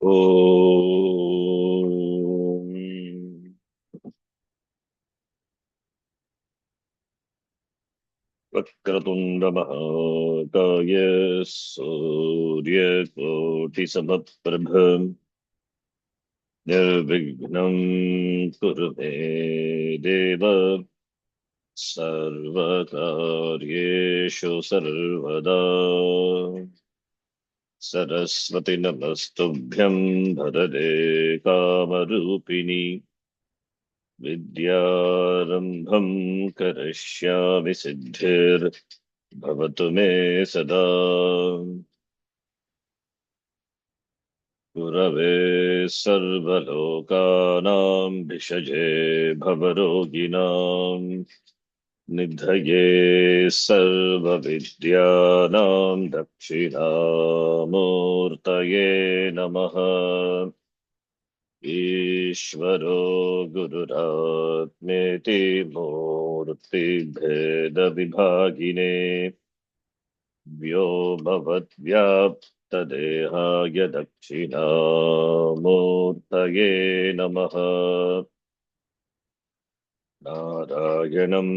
ॐ वक्रतुण्डमहाकाय सूर्यकोटिसमप्रभ निर्विघ्नं कुरु मे देव सर्वकार्येषु सर्वदा सरस्वती नमस्तुभ्यं भरते कामरूपिणि विद्यारम्भं करिष्यामि सिद्धिर्भवतु मे सदा गुरवे सर्वलोकानां भिषजे भवरोगिणां निधये सर्वविद्यानां दक्षिणामूर्तये नमः। ईश्वरो गुरुरात्मेति मूर्तिभेदविभागिने व्योमवद्व्याप्तदेहाय दक्षिणामूर्तये नमः। नारायणं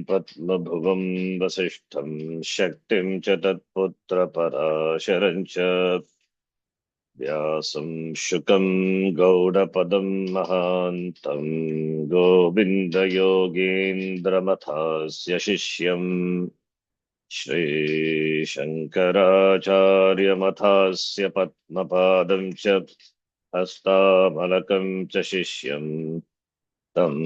पद्मभुवं वसिष्ठं शक्तिं च तत्पुत्रपराशरं च व्यासं शुकं गौडपदं महान्तं गोविन्दयोगीन्द्रमथास्य शिष्यम् श्रीशङ्कराचार्यमथास्य पद्मपादं च हस्तामलकं च शिष्यम् तं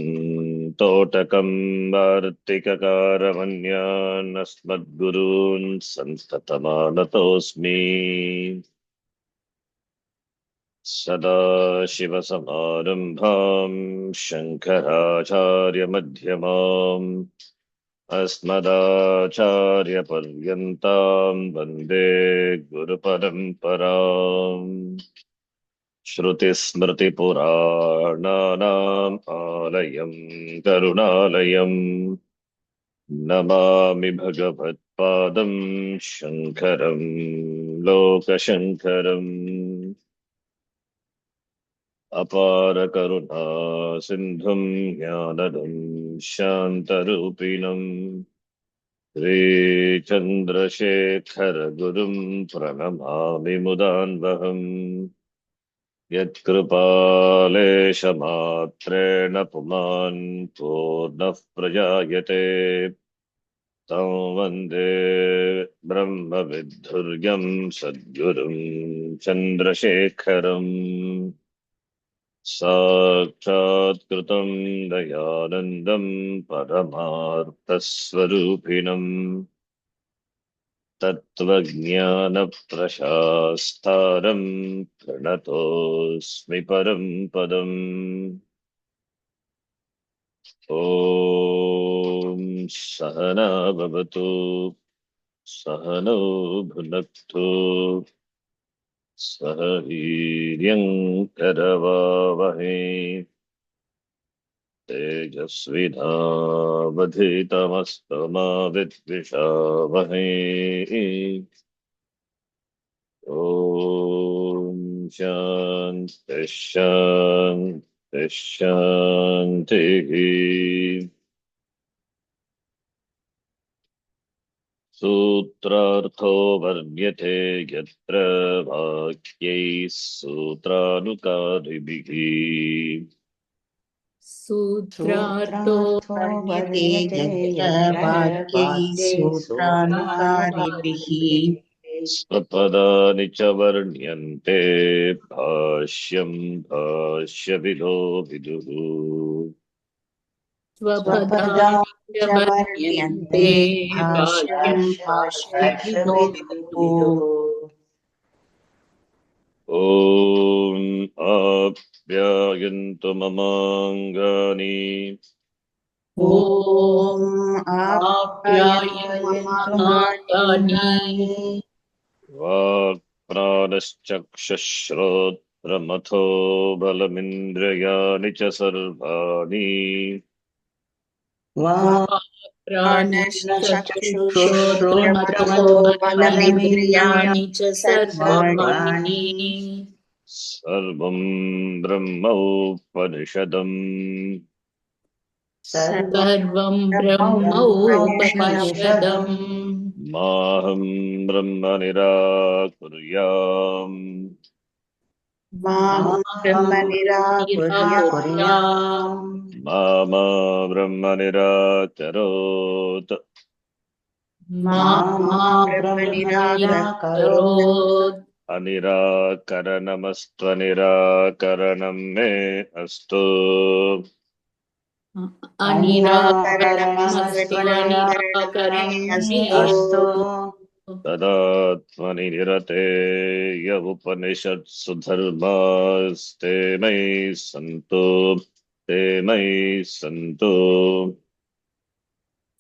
तोटकं वार्तिककारमन्यानस्मद्गुरून् संस्ततमानतोऽस्मि। सदाशिवसमारम्भां शङ्कराचार्यमध्यमाम् अस्मदाचार्यपर्यन्तां वन्दे गुरुपरम्पराम्। श्रुतिस्मृतिपुराणानाम् आलयं करुणालयं नमामि भगवत्पादं शङ्करं लोकशङ्करम्। अपारकरुणा सिन्धुं ज्ञानदं शान्तरूपिणं श्रीचन्द्रशेखरगुरुं प्रणमामि मुदान्वहम्। यत्कृपालेशमात्रेण पुमान् पूर्णः प्रजायते तं वन्दे ब्रह्मविद्धुर्यं सद्गुरुं चन्द्रशेखरम्। साक्षात्कृतं दयानन्दं परमार्थस्वरूपिणम् तत्त्वज्ञानप्रशास्तारं प्रणतोऽस्मि परं पदम्। ॐ सहना भवतु सहनौ भुनक्तु सह वीर्यं करवावहै तेजस्विनावधीतमस्तु मा विद्विषावहै। ॐ शान्तिः शान्तिः शान्तिः। सूत्रार्थो वर्ण्यते यत्र वाक्यैः सूत्रानुकारिभिः सूत्रार्थो वर्ण्यते यत्र वाक्यैः सूत्रानुकारिभिः स्वपदानि च वर्ण्यन्ते भाष्यं भाष्यविदो विदुः। स्वपदानि च वर्ण्यन्ते भाष्यं भाष्यविदो विदुः। ॐ आप्यायन्तु ममाङ्गानि ॐ आप्यायन्तु ममाङ्गानि वाक्प्राणश्चक्षुश्रोत्रमथो बलमिन्द्रियाणि च सर्वाणि वाक्प्राणश्चक्षुश्रोत्रमथो बलमिन्द्रियाणि च सर्वाणि सर्वं ब्रह्मोपनिषदम् सर्वं ब्रह्मोपनिषदम् माहं ब्रह्म निराकुर्याम् माहं ब्रह्म निराकुर्याम् मा ब्रह्म निराकरोत् मा ब्रह्म निराकरोत् अनिराकरणमस्त्वनिराकरणं मे अस्तु अनिराकरणमस्त्वनिराकरणं मे अस्तु तदात्मनि निरतेय उपनिषत्सु धर्मास्ते मयि सन्तु ते मयि सन्तु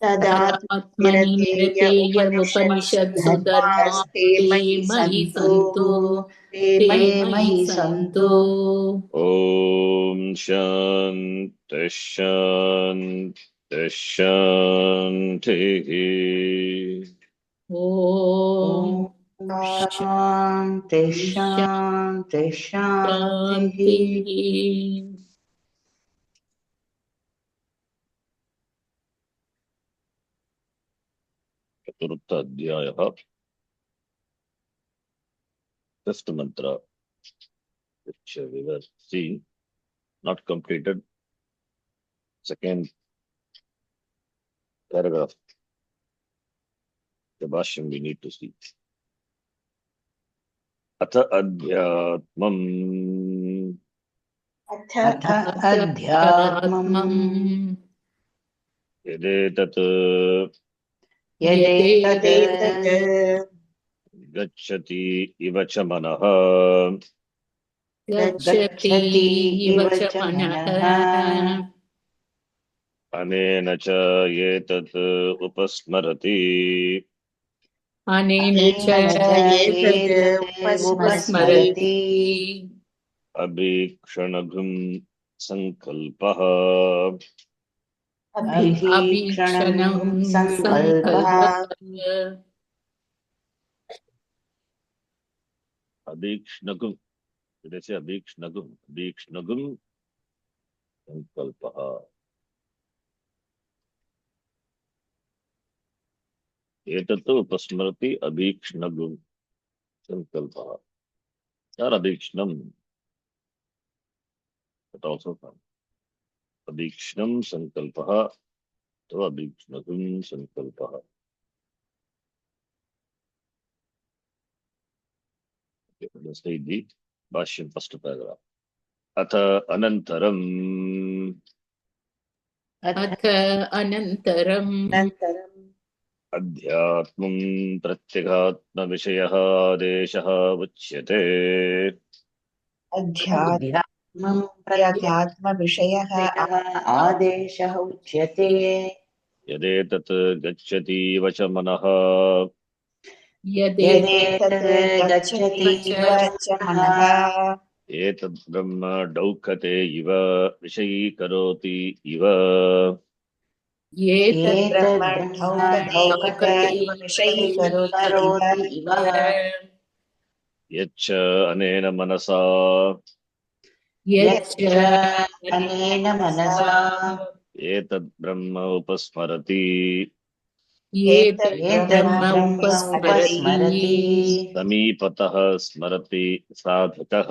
तदात्मनि निरतेय उपनिषत्सु धर्मास्ते मयि सन्तु ते मयि सन्तु ॐ शान्ति शान्ति शान्तिः ॐ शान्ति शान्ति शान्तिः। शान्तिः। चतुर्थ अध्यायः फifth mantra which we were seeing not completed second paragraph the bhashyam we need to see atha adhyatmam अथ अध्यात्मम् yadetat यदेतत् gacchati iva cha manah गच्छति इव च मनः anena cha yetat upasmarati अनेन च एतद् उपस्मरति abhikshanagum sankalpah अभीक्षणं सङ्कल्पः सङ्कल्पः abhikshnagum did I say abhikshnagum sankalpah etat upasmarati abhikshnagum sankalpah or abhikshnam that also comes abhikshnam sankalpah to abhikshnagum sankalpah let's read the bhashyam first paragraph atha anantaram अथ अनन्तरम् अध्यात्मं प्रत्यगात्मविषयः आदेशः उच्यते अध्यात्मम् प्रत्यात्मविषयः आदेशः उच्यते यदेतत् गच्छतीव च मनः यदेतत् गच्छति च मनः एतद् ब्रह्म डौकते इव विषयीकरोति इव एतद् एतद् ब्रह्म धौकते विषयीकरोति इव यच्च अनेन मनसा यच्च अनेन मनसा एतद् ब्रह्म उपस्मरति एतद् ब्रह्म ब्रह्म उपस्मरति समीपतः स्मरति साधकः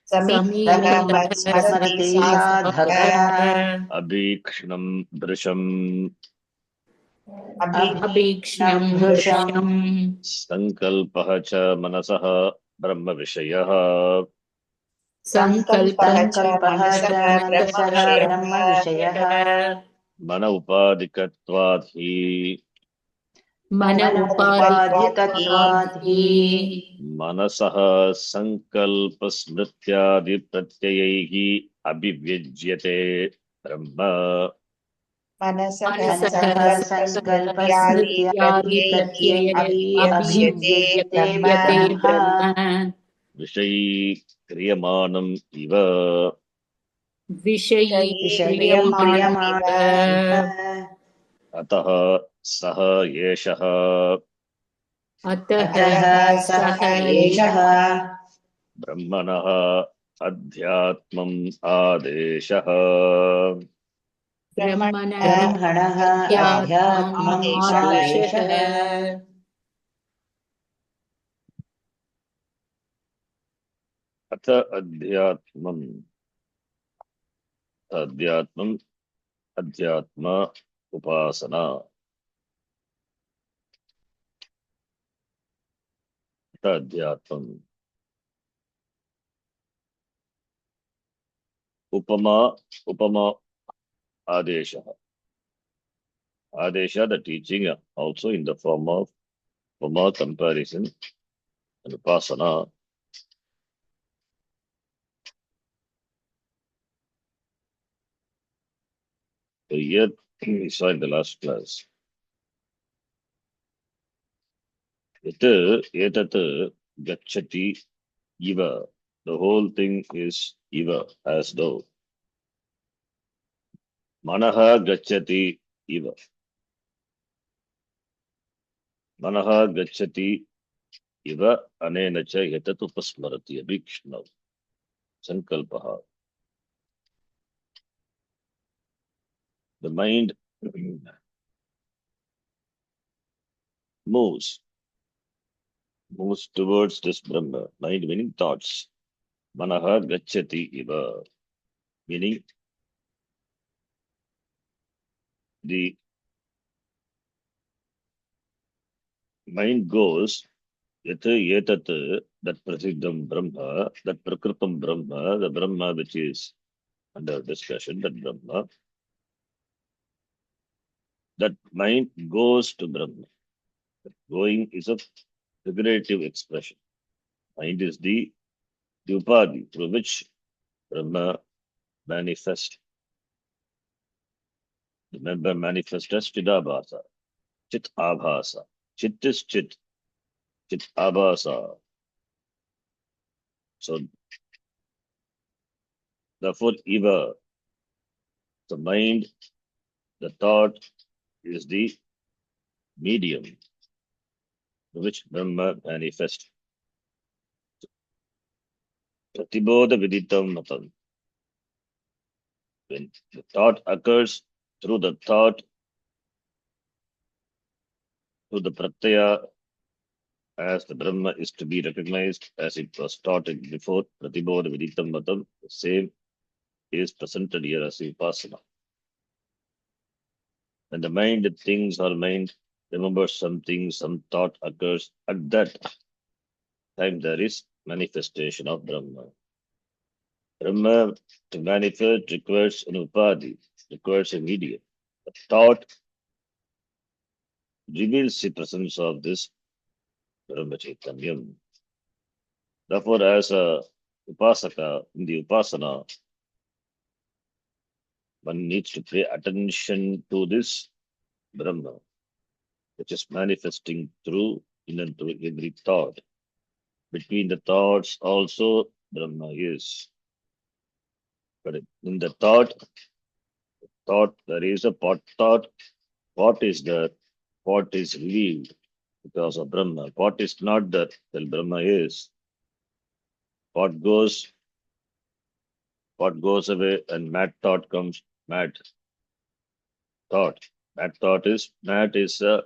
समीपतः स्मरति साधकः अभीक्ष्णं दृशम् अभीक्ष्णं दृशम् दृश्यम् संकल्पः च मनसः ब्रह्मविषयः सङ्कल्पः च सङ्कल्पः च मनसः ब्रह्मविषयः मन उपाधिकत्वात् हि मन उपाधिकत्वात् हि मनसः संकल्पस्मृत्यादिप्रत्ययैः अभिव्यज्यते ब्रह्म मनसः सङ्कल्पस्मृत्यादिप्रत्ययैः अभिव्यज्यते अभिव्यज्यते ब्रह्म विषयीक्रियमाणम् इव विषयीक्रियमाणम् इव अतः सः एषः अतः अतः सः एषः ब्रह्मणः अध्यात्मम् आदेशः ब्रह्मणः ब्रह्मणः अध्यात्मम् आदेशः अथ अध्यात्मम् अध्यात्मम् अध्यात्म उपासना अथ अध्यात्मम् upma upma adesha. Adesha, the teaching also in the form of upama comparison and upasana. So here we saw in the last class. Yat etat gacchati iva. The whole thing is iva, as though. Manaha gacchati iva. Manaha gacchati iva anena cha yatat upasmarati abhikshnav. Sankalpaha. The mind moves towards this Brahma. Mind meaning thoughts. Manaha gacchati iva. Meaning the mind goes yat etat, that prasiddham Brahma, that prakritam Brahma, the Brahma which is under discussion, that Brahma, that mind goes to Brahma. Going is a figurative expression. Mind is the upadhi through which Brahma manifests. Remember, manifest as chidabhasa, chit abhasa. Chit is chit, chit abhasa. So, therefore, eva, the mind, the thought is the medium through which Brahma manifests. Pratibodha viditam matam. When the thought occurs through the thought, through the pratyaya, as the Brahma is to be recognized as it was taught before, Pratibodha viditam matam, the same is presented here as Vipassana. When the mind thinks or mind remembers something, some thought occurs, at that time there is manifestation of Brahma. Brahma to manifest requires an upadhi, requires a medium. The thought reveals the presence of this Brahma Chaitanyam. Therefore, as a upasaka, in the upasana, one needs to pay attention to this Brahma, which is manifesting through in and through every thought. Between the thoughts also Brahma is. But in the thought there is a thought. What is there? What is revealed because of Brahma? What is not there till Brahma is? What goes away and mad thought comes? Mad thought. Mad is the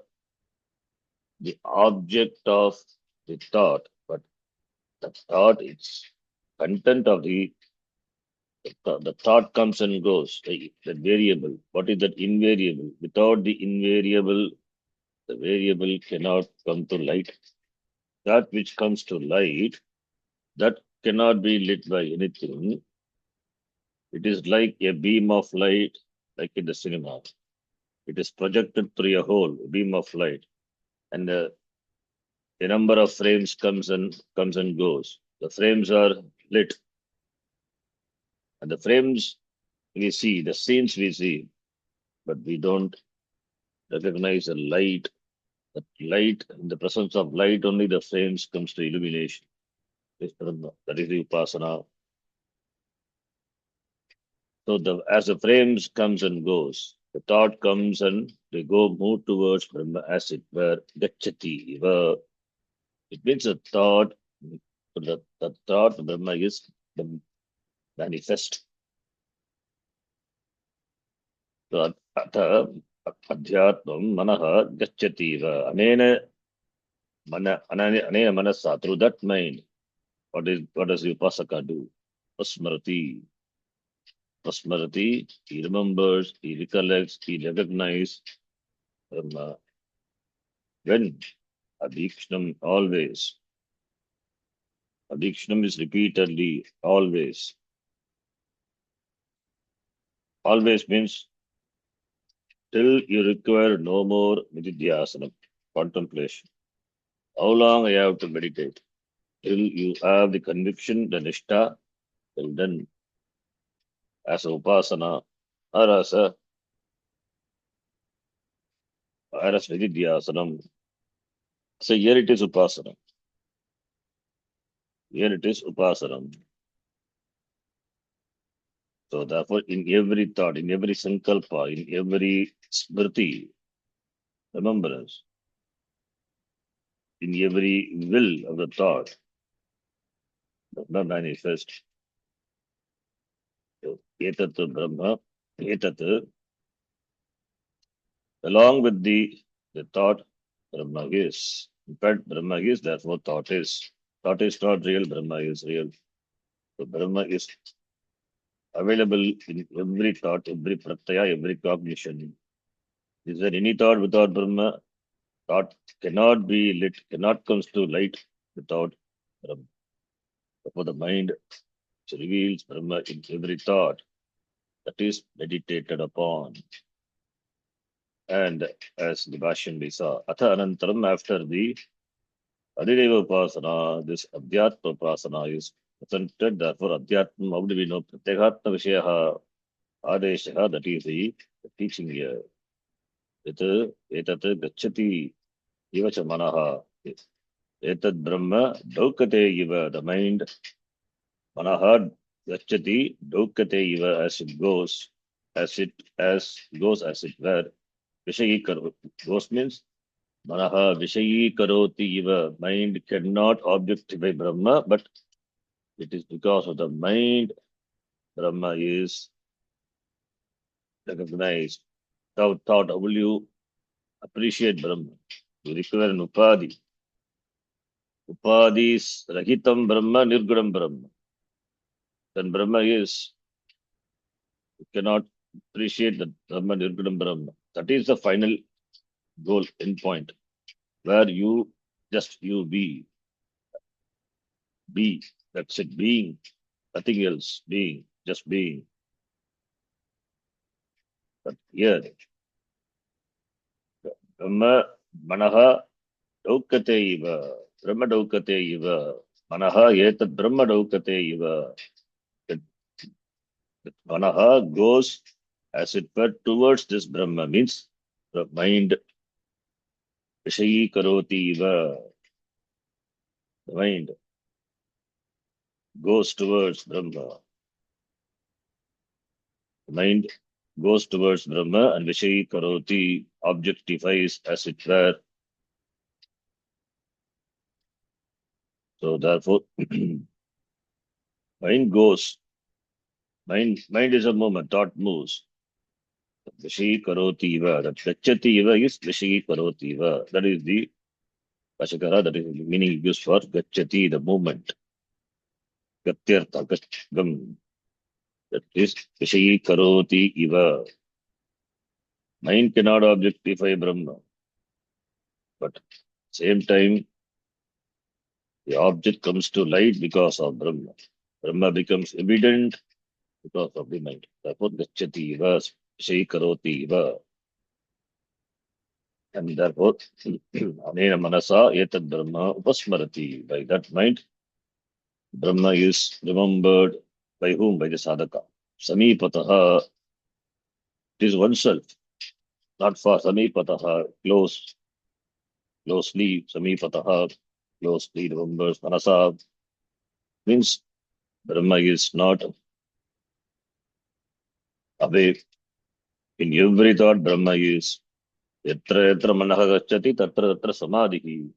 object of the thought, but the thought is content of the thought comes and goes. The variable. What is that invariable? Without the invariable, the variable cannot come to light. That which comes to light, that cannot be lit by anything. It is like a beam of light, like in the cinema. It is projected through a hole, a beam of light, and a number of frames comes and goes. The frames are lit, and the frames we see, the scenes we see, but we don't recognize the light. That light, in the presence of light, only the frames comes to illumination. That is the upasana. So as the frames comes and goes, the thought comes and they move towards Brahma as it were, gacchati iva. It means a thought So the thought Brahma is the manifest. So atha adhyatmam manah gacchati va anena anena manasa, through that mind. What does the upasaka do? Pasmarati. Pasmarati, he remembers, he recollects, he recognizes Brahma. When? Adikshnam, always. Adikshnam is repeatedly, always. Always means till you require no more nididhyasana, contemplation. How long I have to meditate? Till you have the conviction, the nishtha, till then, as a upasana, or as nididhyasanam. So here it is upasana. Here it is upasanam. So therefore, in every thought, in every sankalpa, in every smriti, remembrance, in every will of the thought, Brahma manifest. So, etat Brahma, etat, along with the thought, Brahma is. In fact, Brahma is, therefore thought is. Thought is not real, Brahma is real. So Brahma is available in every thought, every pratyaya, every cognition. Is there any thought without Brahma? Thought cannot be lit, cannot comes to light without Brahma. Therefore, the mind reveals Brahma in every thought that is meditated upon. And as the Bhashyan we saw, Atha Anantaram, after the Adhideva Upasana, this Adhyatma Upasana is presented. Therefore, Adhyatma, how do we know? Pratyekatma Vishayaha Adeshaha, that is the teaching here. Etat Gacchati Ivacha Manaha. Etat Brahma Daukate Iva, the mind Manahad Gachati Dokate Iva, as it goes, as it were. Vishayi Karo. Goes means Manaha Vishayi Karoti Iva. Mind cannot objectify Brahma, but it is because of the mind Brahma is recognized. Thought, how will you appreciate Brahma? You require an Upadhi. Upadhi is Rahitam Brahma, Nirgunam Brahma. Then Brahma is, you cannot appreciate the Brahma, Nirgunam Brahma. That is the final goal, end point, where you just you be. That's it, being, nothing else, being, just being. But here, Brahma, Manaha, Daukate Iva, Brahma Daukate Iva, Manaha, Etat Brahma Daukate Iva. That Manaha goes as it were towards this Brahma, means the mind, Vishayi Karoti Iva, the mind goes towards Brahma. The mind goes towards Brahma and Vishayi Karoti objectifies as it were. So therefore, mind goes, mind is a moment, thought moves. Vishayi Karoti Iva, that Gacchati Iva is Vishayi Karoti Iva. That is the Vashakara, that is the meaning used for Gacchati, the movement. Gatyartha, Gam, that is Vishayi Karoti Iva. Mind cannot objectify Brahma, but same time, the object comes to light because of Brahma. Brahma becomes evident because of the mind. Therefore, Gacchati Iva, Vishayi Karoti Iva. And therefore, Anena Manasa, Etad Brahma Upasmarati. By that mind, Brahma is remembered by whom? By the sadhaka. Samipataha, it is oneself, not far. Samipataha, closely. Samipataha, closely remembers. Manasa means Brahma is not away. In every thought, Brahma is. Yatra yatra manaha gacchati, tatra tatra samadhihi.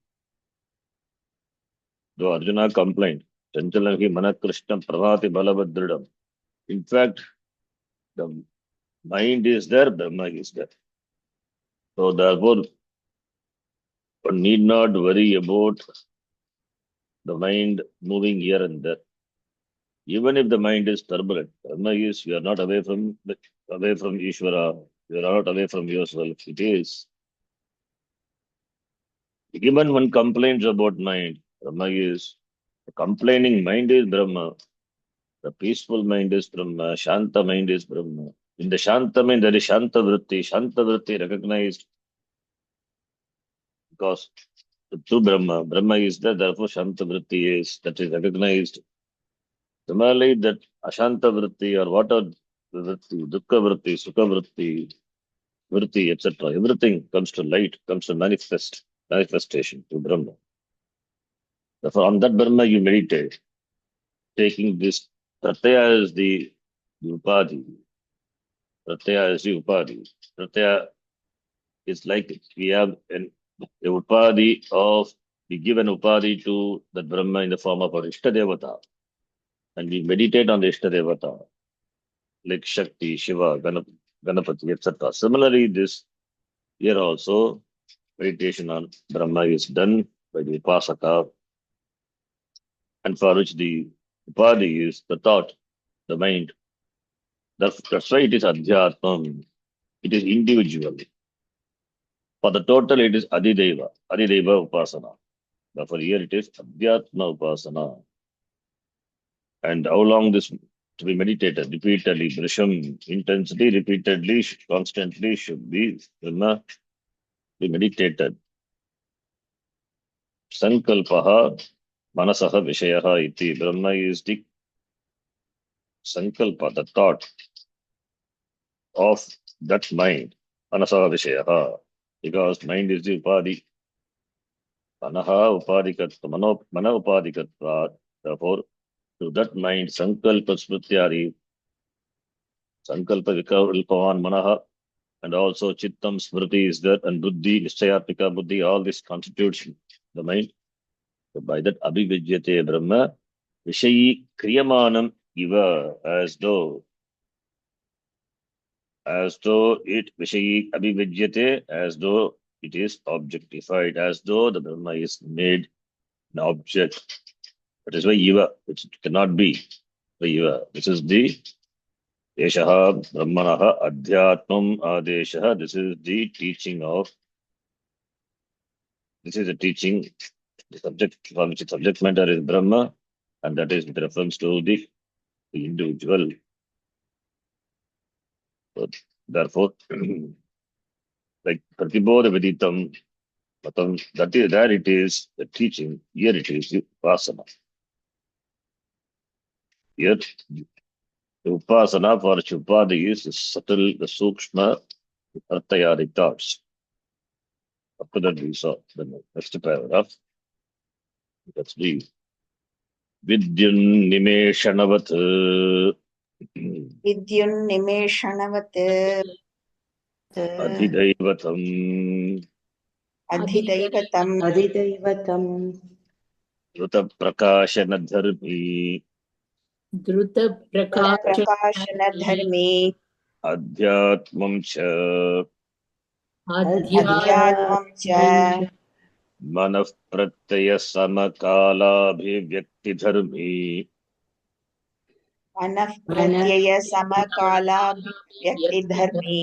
Though Arjuna complained, Chanchalam hi mana Krishna pravati balabadridam. In fact, the mind is there, Brahma is there. So therefore, one need not worry about the mind moving here and there. Even if the mind is turbulent, Brahma is, you are not away from Ishvara, you are not away from yourself. It is. Even one complains about mind, Brahma is. The complaining mind is Brahma. The peaceful mind is Brahma. Shanta mind is Brahma. In the Shanta mind, there is Shanta Vritti. Shanta Vritti recognized because through Brahma. Brahma is there, therefore Shanta Vritti is, that is recognized. Similarly, that Ashanta Vritti or what are Vritti, Dukkha Vritti, Sukha Vritti, Vritti, etc. Everything comes to light, comes to manifestation to Brahma. Therefore, on that Brahma you meditate, taking this Pratyaya as the Upadhi. Pratyaya is the Upadhi. Pratyaya is like we have a Upadhi of, we give an Upadhi to that Brahma in the form of our Ishtadevata. And we meditate on the Ishtadevata, like Shakti, Shiva, Ganapati, etc. Similarly, this here also, meditation on Brahma is done by the Upasaka, and for which the Upadhi is the thought, the mind. That's why it is Adhyatmam. It is individual. For the total, it is Adideva Upasana. Therefore, here it is Adhyatma Upasana. And how long this to be meditated repeatedly, Brisham, intensity, repeatedly, constantly should be Brahma, be meditated. Sankalpaha Manasaha Vishayaha iti. Brahma is the Sankalpa, the thought of that mind. Manasaha Vishayaha. Because mind is the Upadhi. Manaha Upadhikatva, Mana Upadhikatva. Therefore, to that mind, Sankalpa Smrityari, Sankalpa Vikalpavan Manaha, and also Chittam Smriti is there, and Buddhi, Nishchayatmika Buddhi, all this constitutes the mind. So by that Abhividyate Brahma, Vishayi Kriyamanam Iva, as though it Vishayi Abhividyate, as though it is objectified, as though the Brahma is made an object. That is why Iva, which cannot be the Iva. This is the Eshaha Brahmanaha Adhyatmam Adeshaha. This is the teaching of, this is the teaching, the subject for which the subject matter is Brahma, and that is with reference to the individual. So, therefore, like Pratibodha Viditam, that is, there it is the teaching, here it is the Upasana. Here, the Upasana for Chupadhi is the subtle, the Sukshma, the Artayadi thoughts. After that, we saw the next paragraph. That's the Vidyun Nimeshanavat विद्युन्निमेषणवत् Adhidaivatam अधिदैवतम् अधिदैवतम् Ruta Prakashanadharmi Druta प्रकाशनधर्मे Adhyatmam cha अध्यात्मं च Manaf Pratyaya Samakalabhivyakti मनः मनः प्रत्यय समकालाभिव्यक्तिधर्मी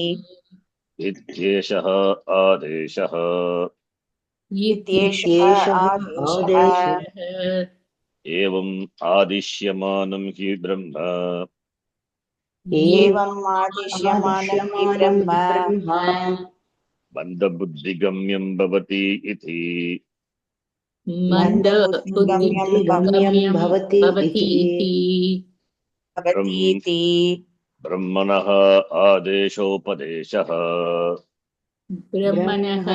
Ityeshaha Adeshaha इत्येषः इत्येषः आदेशः आदेशः Evam Adishyamanam hi Brahma एवम् आदिश्यमानं हि आदिश्यमानं ब्रह्म हि ब्रह्मा Mandabuddhigam Bhavati iti मन्दबुद्धिगम्यं बुद्धिगम्यं भवति इति Brahm भवतीति Brahmanaha Adeshopadeshaha ब्रह्मणः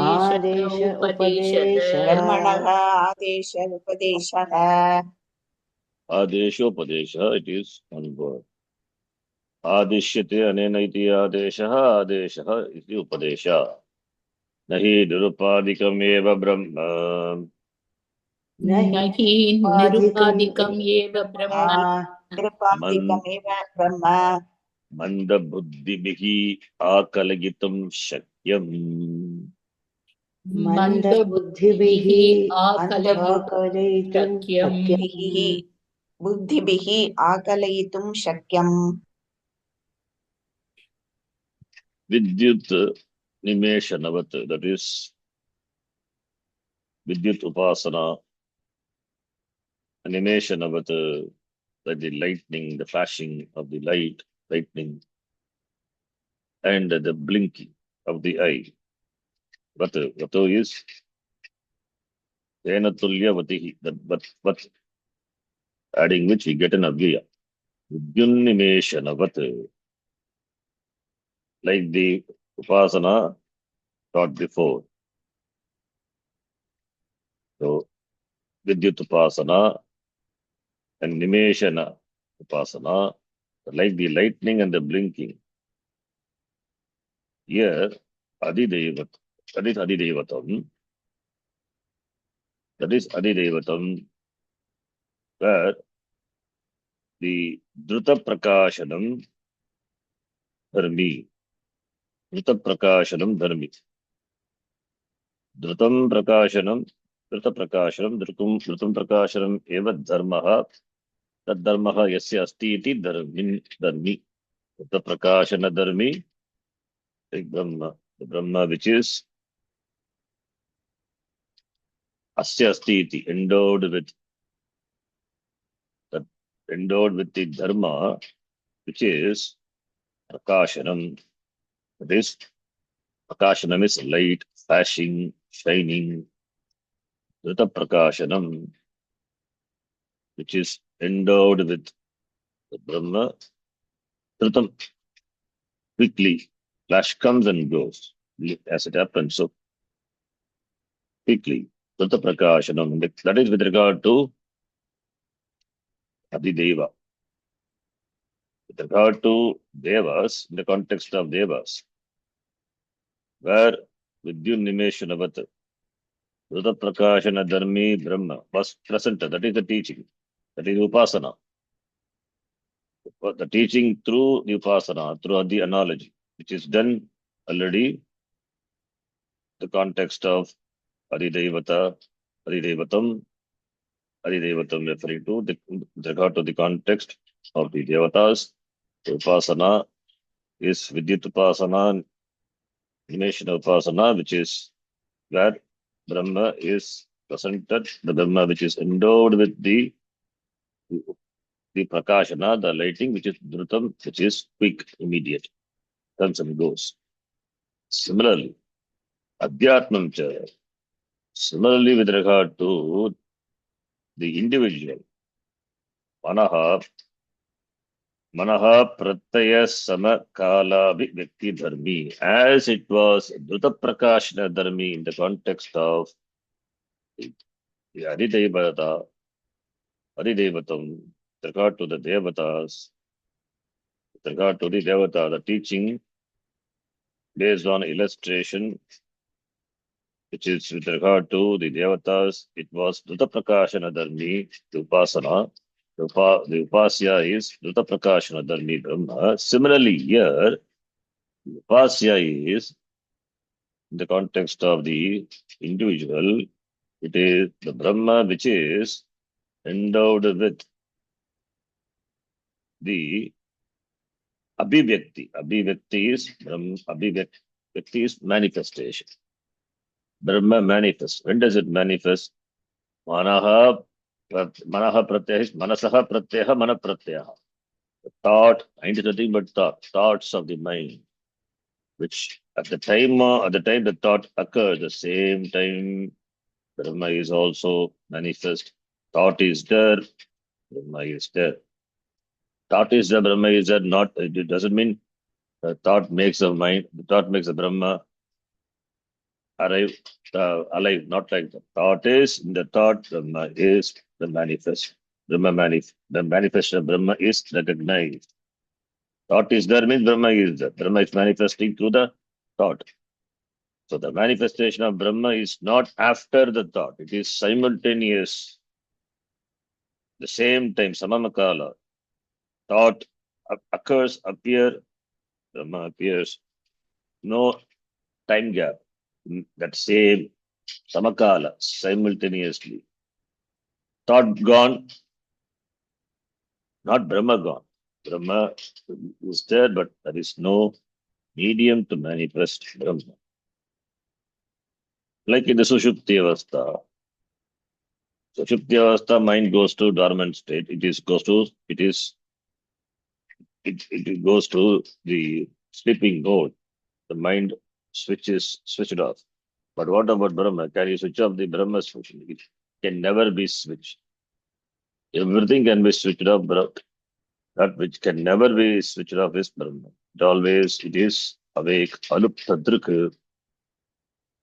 आदेश उपदेशः ब्रह्मणः आदेश उपदेशः Adeshopadesha, it is one word. Adishyate anena iti adeshaha iti upadesha. Nahi durupadikam eva brahma. न हि निरुपाधिकम् निरुपाधिकम् एव न ब्रह्म हि मन निरुपाधिकमेव ब्रह्म मन्दबुद्धिभिः आकलयितुं शक्यम् मन्दबुद्धिभिः मन्दबुद्धिभिः आकलयितुं आकलयितुं शक्यम् बुद्धिभिः आकलयितुं शक्यम् विद्युत निमेषनवत्, that is vidyut upasana, animeshanavat, like the lightning, the flashing of the lightning, and the blinking of the eye. Vato is Kena Vatihi, but adding which we get an avyaya. Vidyunimeshanavat, like the upasana taught before. So Vidyut upasana and Nimeshana upasana, like the lightning and the blinking. Here, Adidevat, that is Adidevatam, that is Adidevatam, where the Druta Prakashanam Dharmi, Druta Prakashanam Dharmi, Drutam Prakashanam, Druta Prakashanam, Drutam Prakashanam Eva Dharmaha, Tad Dharmaha Yasya Asti Iti Dharmi, Druta Prakashana Dharmi, the Brahma which is Asya Asti Iti, that endowed with the Dharma, which is Prakashanam. That is, Prakashanam is light, flashing, shining. Drita Prakashanam, which is endowed with the Brahma. Dhritam, quickly. Flash comes and goes as it happens. So, quickly. Drita Prakashanam. That is with regard to Adideva. With regard to Devas, in the context of Devas, where Vidyun Nimeshanavat, Drita Prakashana Dharmi Brahma was present. That is the teaching. That is Upasana. The teaching through the Upasana, through the analogy, which is done already, the context of Adidevata, Adidevatam, Adidevatam referring to with regard to the context of the Devatas. The Upasana is Vidyut Upasana, Nimeshana Upasana, which is where Brahma is presented, the Brahma which is endowed with the Prakashana, the lighting, which is Dhrutam, which is quick, immediate, comes and goes. Similarly, Adhyatmam cha, similarly with regard to the individual, Manaha, Manaha Pratyaya Sama Kala Vyakti Dharmi, as it was Dhruta Prakashana Dharmi in the context of the Adidevatam, with regard to the Devatas, with regard to the Devata, the teaching based on illustration, which is with regard to the Devatas, it was Dhruta Prakashana Dharmi, the Upasana. The Upasya is Dhruta Prakashana Dharmi Brahma. Similarly, here, Upasya is, in the context of the individual, it is the Brahma which is endowed with the Abhivyakti. Abhivyakti is Brahma, Abhivyakti is manifestation. Brahma manifests. When does it manifest? Manaha, Manaha Pratyaya is Manasaha Pratyaha Mana Pratyaha. Thought, mind is nothing but thoughts of the mind, which at the time the thought occurs, the same time Brahma is also manifest. Thought is there, Brahma is there. Thought is there, Brahma is there. Not it doesn't mean the thought makes the mind. The thought makes the Brahma arrive alive. Not like that. Thought is in the thought. Brahma is the manifest. The manifestation of Brahma is recognized. Thought is there means Brahma is there. Brahma is manifesting through the thought. So the manifestation of Brahma is not after the thought, it is simultaneous, the same time, Samamakala. Thought occurs, appear, Brahma appears, no time gap. That same Samakala, simultaneously. Thought gone, not Brahma gone. Brahma is there, but there is no medium to manifest Brahma. Like in the Sushupti Avastha. Sushupti Avastha, mind goes to dormant state. It goes to the sleeping mode. The mind switched off. But what about Brahma? Can you switch off the Brahma switch? It can never be switched. Everything can be switched off, but that which can never be switched off is Brahma. It is awake, aluptadruk,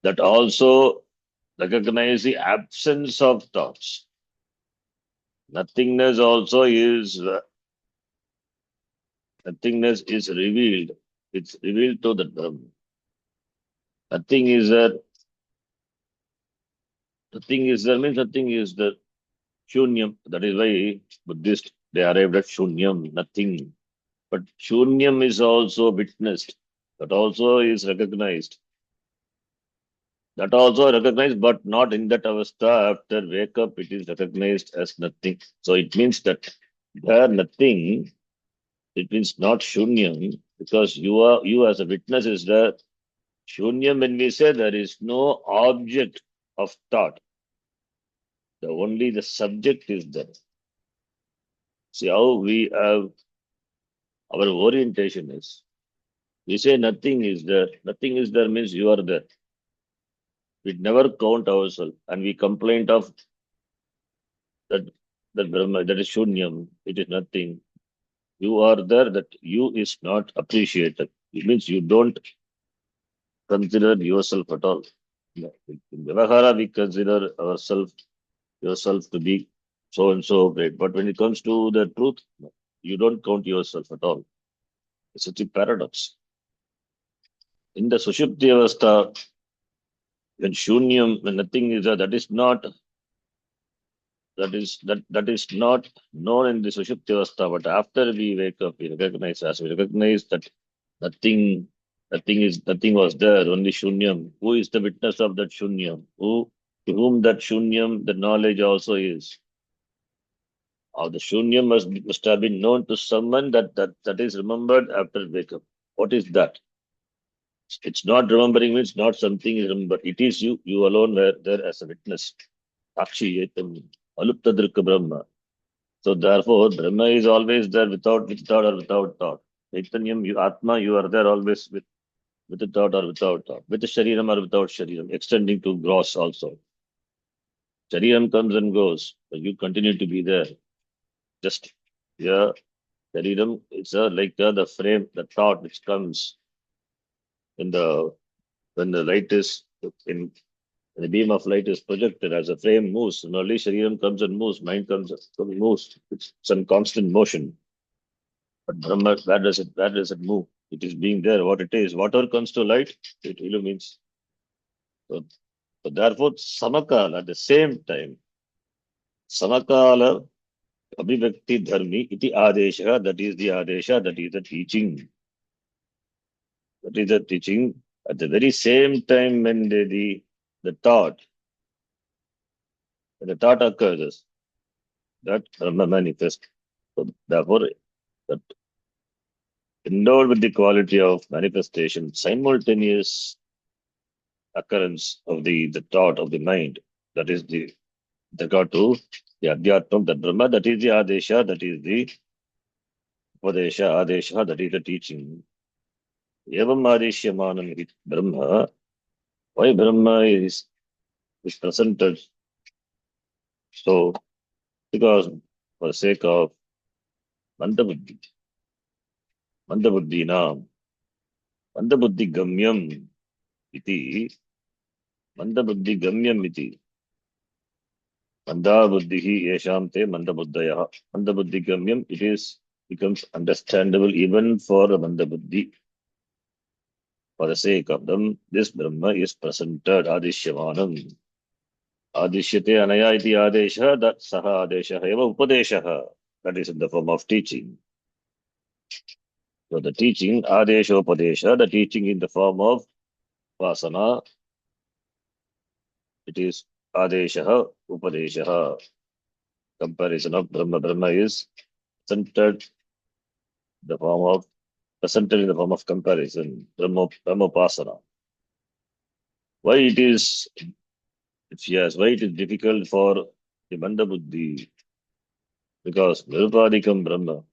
that also recognize the absence of thoughts. Nothingness is revealed. It's revealed to the Brahma. Nothing is there. Nothing is there means nothing is there. Shunyam. That is why Buddhists they arrived at Shunyam, nothing. But Shunyam is also witnessed. That also is recognized. That also recognized, but not in that avastha. After wake up, it is recognized as nothing. So it means that there nothing. It means not Shunyam, because you as a witness is there. Shunyam, when we say there is no object of thought, only the subject is there. See how we have our orientation is. We say nothing is there. Nothing is there means you are there. We never count ourselves and we complain of that Brahma, that is Shunyam, it is nothing. You are there, that you is not appreciated. It means you don't consider yourself at all. In Vyavahara, we consider yourself to be so and so great. But when it comes to the truth, you don't count yourself at all. It's such a paradox. In the Sushupti Avastha, when Shunyam, when nothing is there, that is not known in the Sushupti Avastha, but after we wake up, we recognize that nothing nothing was there, only Shunyam. Who is the witness of that Shunyam? To whom that Shunyam, the knowledge also is. Or the Shunyam must have been known to someone that is remembered after wake up. What is that? It's not remembering means not something is remembered. It is you alone were there as a witness. Akshi Yetam, Aluptadrika Brahma. So therefore, Brahma is always there with thought or without thought. Chaitanyam, Atma, you are there always with a thought or without thought, with a shariram or without shariram, extending to gross also. Shariram comes and goes, but you continue to be there. Just yeah, shariram is like the frame, the thought which comes in the when the light is in when the beam of light is projected as a frame moves, and only shariram comes and moves, mind comes and moves. It's some constant motion. But Brahma, where does it move? It is being there, what it is. Whatever comes to light, it illumines. So, so therefore, Samakala at the same time, Samakala Abhivakti Dharmi iti Adesha, that is the Adesha, that is the teaching. That is the teaching. At the very same time when the thought, when the thought occurs, that Brahma manifests. So therefore, that endowed with the quality of manifestation, simultaneous occurrence of the thought of the mind, that is the got to the Adhyatmam, the Brahma, that is the Adesha, that is the Upadesha, Adesha, that is the teaching. Evam Adeshyamanam it Brahma. Why Brahma is presented so? Because for the sake of Mandabuddhi, Mandabuddhinam, Mandabuddhi Gamyam iti, Mandabuddhi Gamyam iti. Manda buddhihi yesham te manda buddhaya. Manda buddhi gamyam, it is becomes understandable even for a manda buddhi. For the sake of them, this Brahma is presented Adishyamanam. Adishyate anaya iti adesha, that saha adesha eva upadesha. That is in the form of teaching. So the teaching, adesha upadesha, the teaching in the form of vasana, it is adesha upadesha. Comparison of Brahma. Brahma is centered the form of presented in the form of comparison. Brahmopasana. Why it is yes, why it is difficult for the Manda Buddhi? Because Nirupadikam Brahma.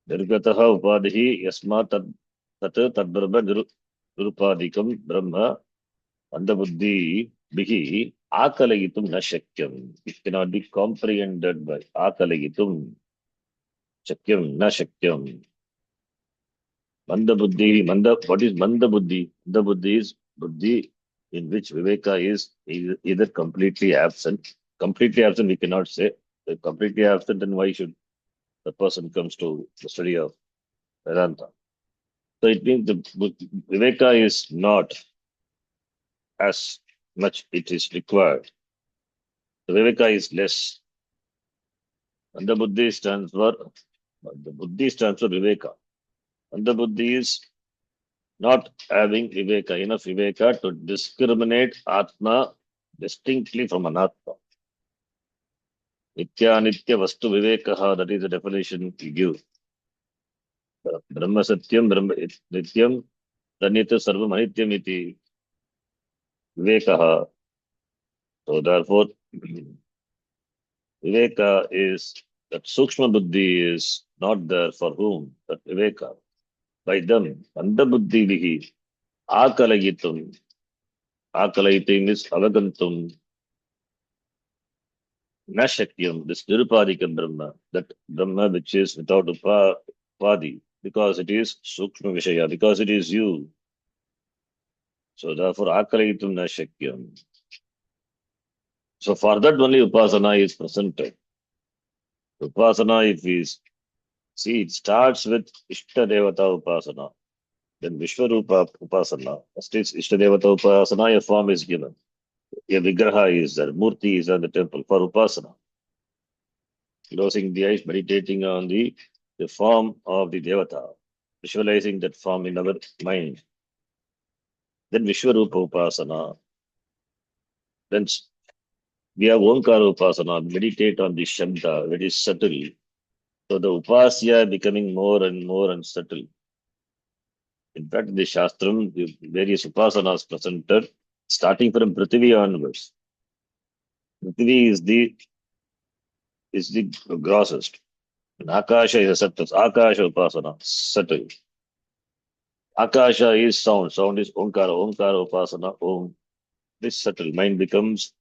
Nirgataha Upadihi Yasma Tad Brahma Nirupadikam Brahma Manda Buddhi Bihi Akalayitum Nashakyam. It cannot be comprehended by Akalayitum Shakyam Nashakyam. Manda Buddhi, Manda, what is Manda Buddhi? Manda Buddhi is Buddhi in which Viveka is either completely absent. Completely absent, we cannot say. If completely absent, then why should the person comes to the study of Vedanta? So it means the Viveka is not as much it is required. The Viveka is less. Manda Buddhi stands for Viveka. Manda Buddhi is not having viveka, enough viveka to discriminate Atma distinctly from Anatma. Nitya Nitya Vastu Vivekaha, that is the definition we give. Brahma Satyam, Brahma Nityam, Tanyata Sarvam Anityam iti Vivekaha. So therefore, Viveka is that Sukshma Buddhi is not there for whom? That Viveka. By them, Anda Buddhi Vihi, Akalayitum. Akalayitum is Avagantum. Nashakyam, this Nirupadika Brahma, that Brahma which is without Upadi, because it is Sukshma Vishaya, because it is you. So therefore, Akalayitum Nashakyam. So for that only Upasana is presented. Upasana, if we see, it starts with Ishta Devata Upasana, then Vishwarupa Upasana. First is Ishta Devata Upasana, a form is given. A Vigraha is there, Murti is at the temple for Upasana. Closing the eyes, meditating on the form of the Devata, visualizing that form in our mind. Then Vishwarupa Upasana. Then we have Omkara Upasana, meditate on the Shabda, very subtle. So the Upasya becoming more and more subtle. In fact, the Shastram, the various Upasanas presented, starting from Prithvi onwards. Prithvi is the grossest. And Akasha is a subtle. Akasha Upasana, subtle. Akasha is sound. Sound is Omkara. Omkara Upasana. Om. This subtle mind becomes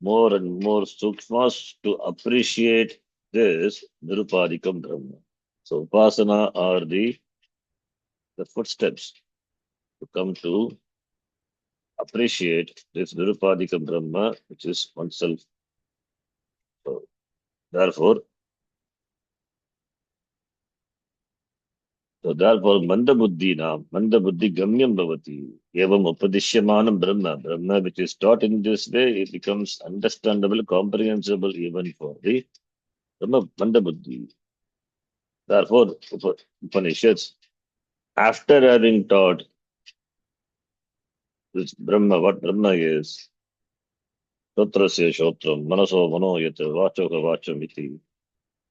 more and more sukshma to appreciate this Nirupadikam Brahma. So Upasana are the footsteps to come to appreciate this Nirupadikam Brahma, which is oneself. So therefore, Manda Buddhi Gamyam Bhavati. Evam Upadishyamanam Brahma. Brahma, which is taught in this way, it becomes understandable, comprehensible even for the Manda Buddhi. Therefore, Upanishads, after having taught this Brahma, what Brahma is, Shotrasya Shotram, Manaso Manoyat, Vachoka Vachamiti,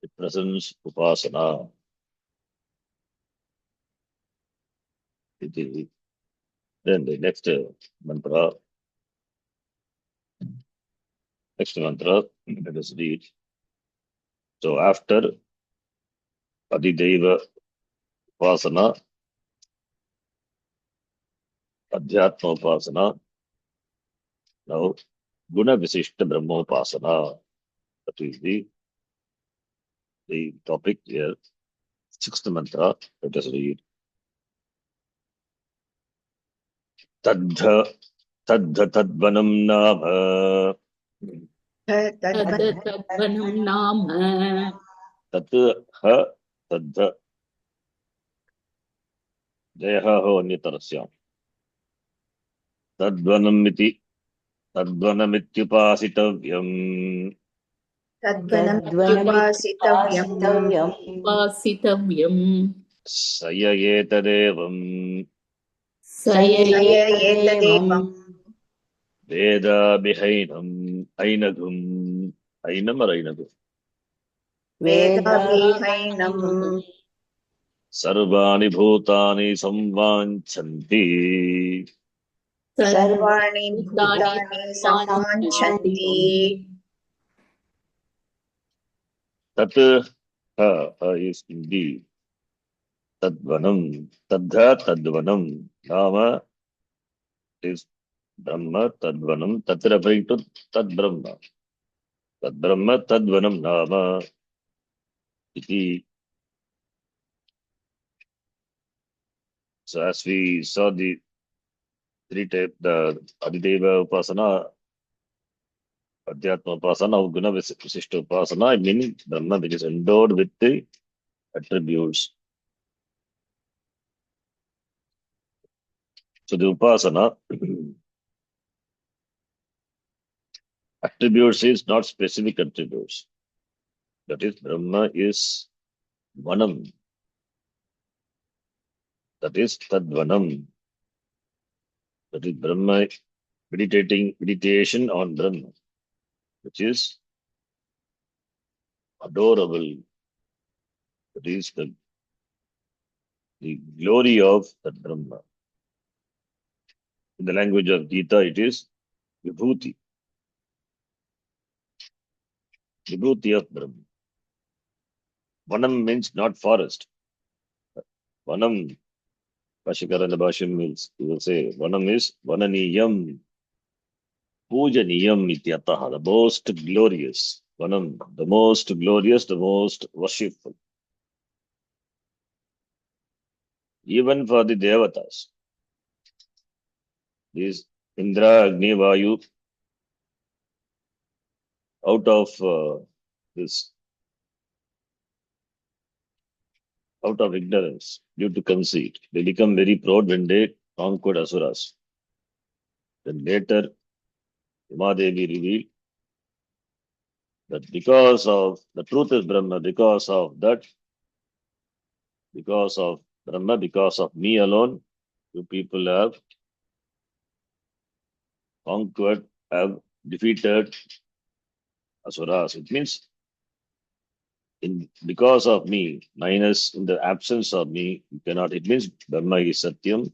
it presents Upasana. Then the next mantra, let us read. So after Adideva Upasana, Adhyatma Upasana, now Guna Visishta Brahma Upasana. That is the topic here. Sixth mantra, let us read. Tadha Tadvanam Nama. तदतद्वनं नाम Tat ha Tadha. जयः हो अन्यतरस्याम् तद्वनमिति तद्वनमित्युपासितव्यम् तद्वनमित्युपासितव्यम् तद्वनमित्युपासितव्यम् उपासितव्यम् स य एतदेवम् स स य य एतदेवम् एतदेवम् वेदाभिहैनम् ऐनघुम् ऐनमरैनघुम् वेदाभिहैनम् वेदाभिहैनम् सर्वाणि भूतानि संवाञ्छन्ति सर्वाणि सर्वभूतानि भूतानि वाञ्छन्ति संवाञ्छन्ति तत् is indeed तद्वनम् तद्ध तद्वनम् नाम is Brahma तद्वनम् तत्र referring to तद्ब्रह्म तद्ब्रह्म तद्वनम् नाम इति. So as we saw the three type, the Adideva Upasana, Adhyatma Upasana, Guna Visishta Upasana, meaning Brahma which is endowed with the attributes. So the Upasana, attributes is not specific attributes. That is, Brahma is Vanam. That is Tadvanam. That is Brahma, meditation on Brahma, which is adorable. That is the glory of that Brahma. In the language of Gita, it is Vibhuti. Vibhuti of Brahma. Vanam means not forest. Vanam, Bhashikara and the Bhashim means, he will say, Vanam is Vananiyam, Pujaniyam ityataha, the most glorious. Vanam, the most glorious, the most worshipful. Even for the Devatas, these Indra, Agni, Vayu, out of this, out of ignorance, due to conceit, they become very proud when they conquered Asuras. Then later, Umadevi revealed that because of the truth is Brahma, because of that, because of Brahma, because of me alone, you people have conquered, have defeated Asuras. It means because of me, minus in the absence of me, you cannot. It means Brahma is Satyam,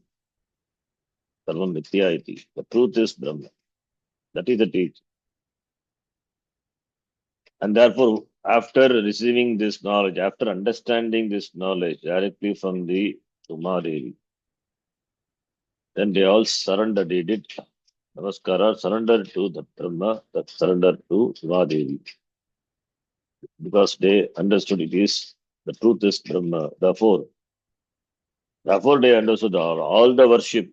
Sarvam Mithya iti. The truth is Brahma. That is the teaching. And therefore, after receiving this knowledge, after understanding this knowledge directly from the Umadevi, then they all surrendered. They did Namaskara, surrendered to the Brahma, that surrendered to Umadevi. Because they understood it is, the truth is Brahma. Therefore they understood all the worship,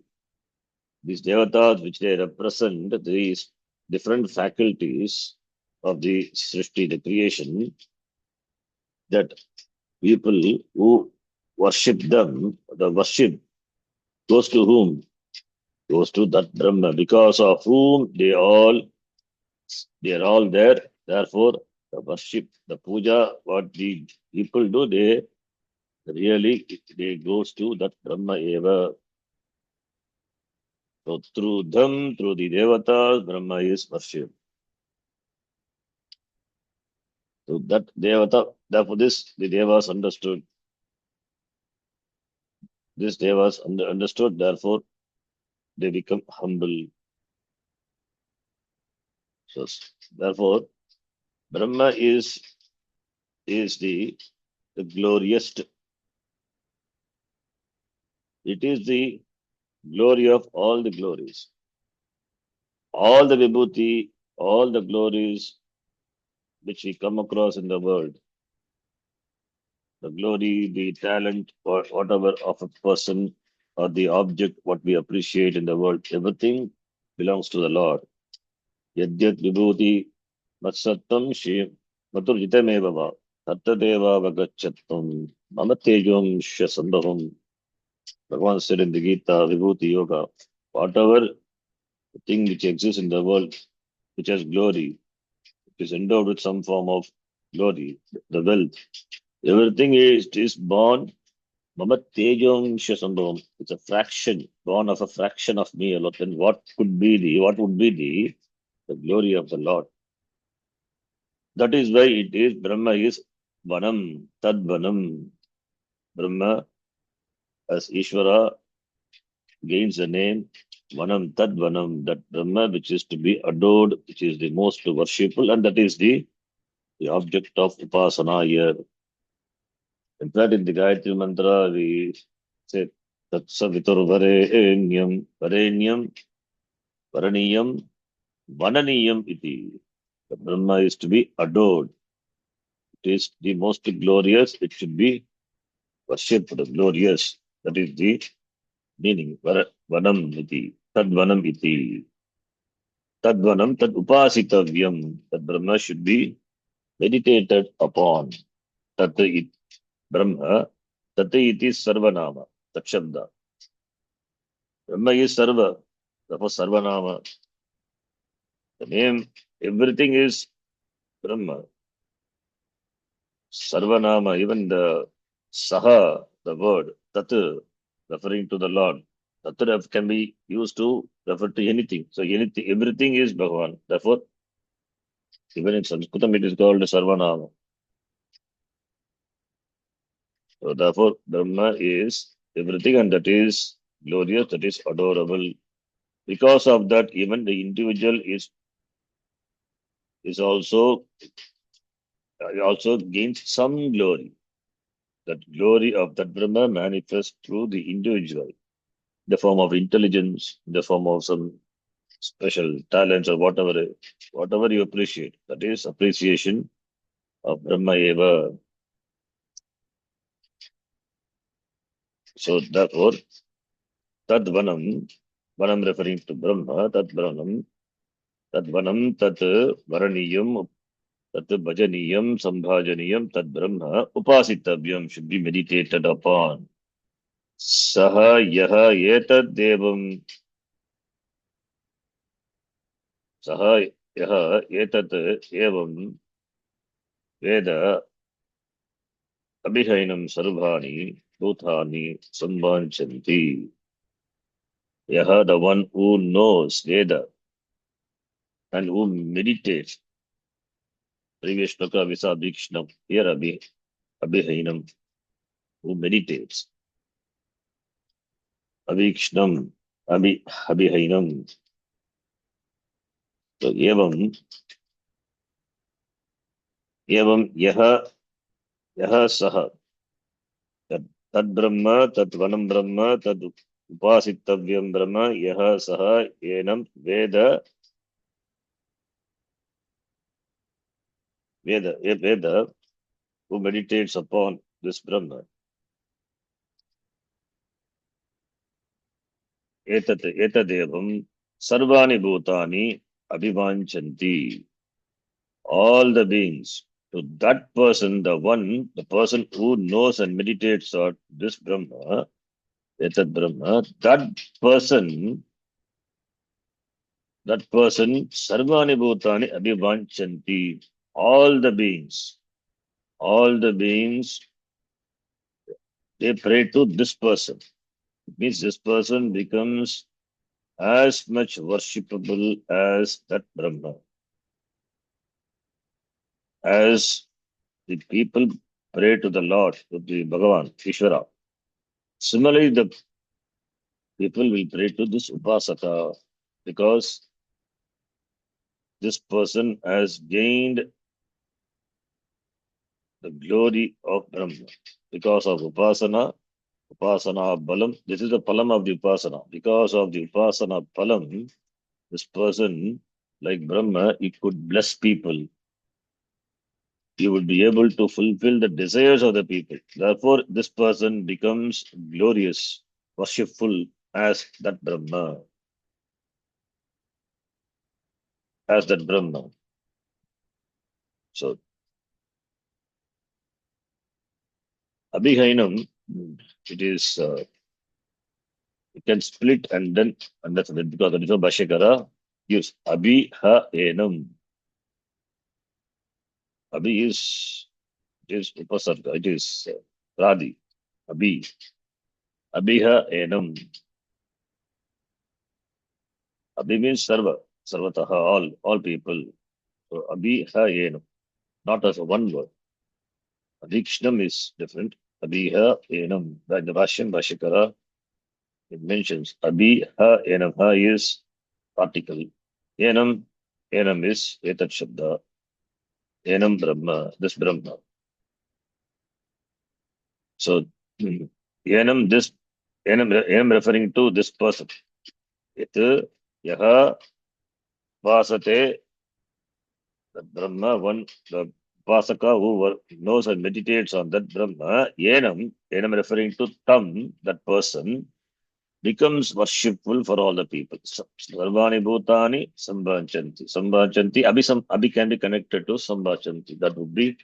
these devatas which they represent, these different faculties of the Srishti, the creation, that people who worship them, the worship goes to whom? Goes to that Brahma, because of whom they are all there. Therefore, the worship, the puja, what the people do, really they goes to that Brahma eva. So through them, through the devatas, Brahma is worshipped. So that devata, therefore this the devas understood. This devas understood, therefore they become humble. So therefore, Brahma is the glorious. It is the glory of all the glories. All the vibhuti, all the glories which we come across in the world, the glory, the talent, or whatever of a person or the object, what we appreciate in the world, everything belongs to the Lord. Yadyat vibhuti matsattam shri maturjitameva tattadeva vagachattam mama tejam shasambhavam. Bhagavan said in the Gita, Vibhuti Yoga, whatever thing which exists in the world, which has glory, which is endowed with some form of glory, the wealth, everything is born. Mama Tejamsha Sambhavam. It's a fraction, born of a fraction of me alone. Then what would be the glory of the Lord? That is why it is Brahma is Vanam, Tad Vanam. Brahma as Ishvara gains the name Vanam, Tad Vanam, that Brahma which is to be adored, which is the most worshipful, and that is the object of Upasana here. In fact, in the Gayatri Mantra, we say Tatsavitur Varenyam, Varenyam, Varaniyam, Vananiyam iti. The Brahma is to be adored. It is the most glorious. It should be worshipped, glorious. That is the meaning. Vanam iti. Tadvanam iti. Tadvanam, tad upasitavyam. That Brahma should be meditated upon. Tat it Brahma. Tat iti sarvanama. Tat shabda. Brahma is sarva. Therefore, sarvanama. The name, everything is Brahma. Sarvanama, even the Saha, the word, Tat, referring to the Lord. Tat can be used to refer to anything. So anything, everything is Bhagavan. Therefore, even in Sanskritam it is called Sarvanama. So therefore, Brahma is everything and that is glorious, that is adorable. Because of that, even the individual is also gains some glory. That glory of that Brahma manifests through the individual, the form of intelligence, the form of some special talents or whatever you appreciate. That is appreciation of Brahma Eva. So therefore, Tad Vanam referring to Brahma, Tad Vanam, Tat Varaniyam, Tat Bhajaniyam, Sambhajaniyam, Tad Brahma, Upasitavyam should be meditated upon. Saha Yaha Etad Devam, Saha Yaha Etad Evam, Veda Abhihainam Sarvani, Bhutani, Sambhanchanti. Yaha, the one who knows Veda and who meditates. Previous shloka Visa Bhikshnam. Here Abhihainam, who meditates. Abhikshnam, Abhihainam. So Evam Yaha Saha. Tad Brahma, Tad Vanam Brahma, Tad Upasitavyam Brahma, Yaha Saha, Enam Veda, who meditates upon this Brahma. Etadevam Sarvani Bhutani Abhivanchanti. All the beings. To that person, the person who knows and meditates on this Brahma, Etad Brahma, that person, Sarvani Bhutani Abhivanchanti. All the beings, they pray to this person. It means this person becomes as much worshipable as that Brahma, as the people pray to the Lord, to the Bhagavan, Ishvara. Similarly, the people will pray to this Upasaka because this person has gained the glory of Brahma because of Upasana Balam. This is the Palam of the Upasana. Because of the Upasana Palam, this person, like Brahma, he could bless people. He would be able to fulfill the desires of the people. Therefore, this person becomes glorious, worshipful as that Brahma, as that Brahma. So, Abhihainam, it is You can split and then understand it because the Bhashyakara gives Abhi Ha Enam. Abhi is Upasarga, it is Radi. Abhi. Abhi Ha Enam. Abhi means Sarva. Sarvataha, all people. So Abhi Ha Enam. Not as a one word. Adhikshnam is different. Abhi Ha Enam. Like the Russian Bhashyakara, it mentions Abhi Ha Enam. Ha is article. Enam. Enam is Etat Shabda. Enam Brahma. This Brahma. So, Enam, this, Enam referring to this person. It, Yaha, Vasate, the Brahma, one, the Vasaka who knows and meditates on that Brahma, Enam referring to Tam, that person, becomes worshipful for all the people. Sarvani Bhutani, Sambhanchanti. Sambhanchanti, Abhi can be connected to Sambhanchanti. That would be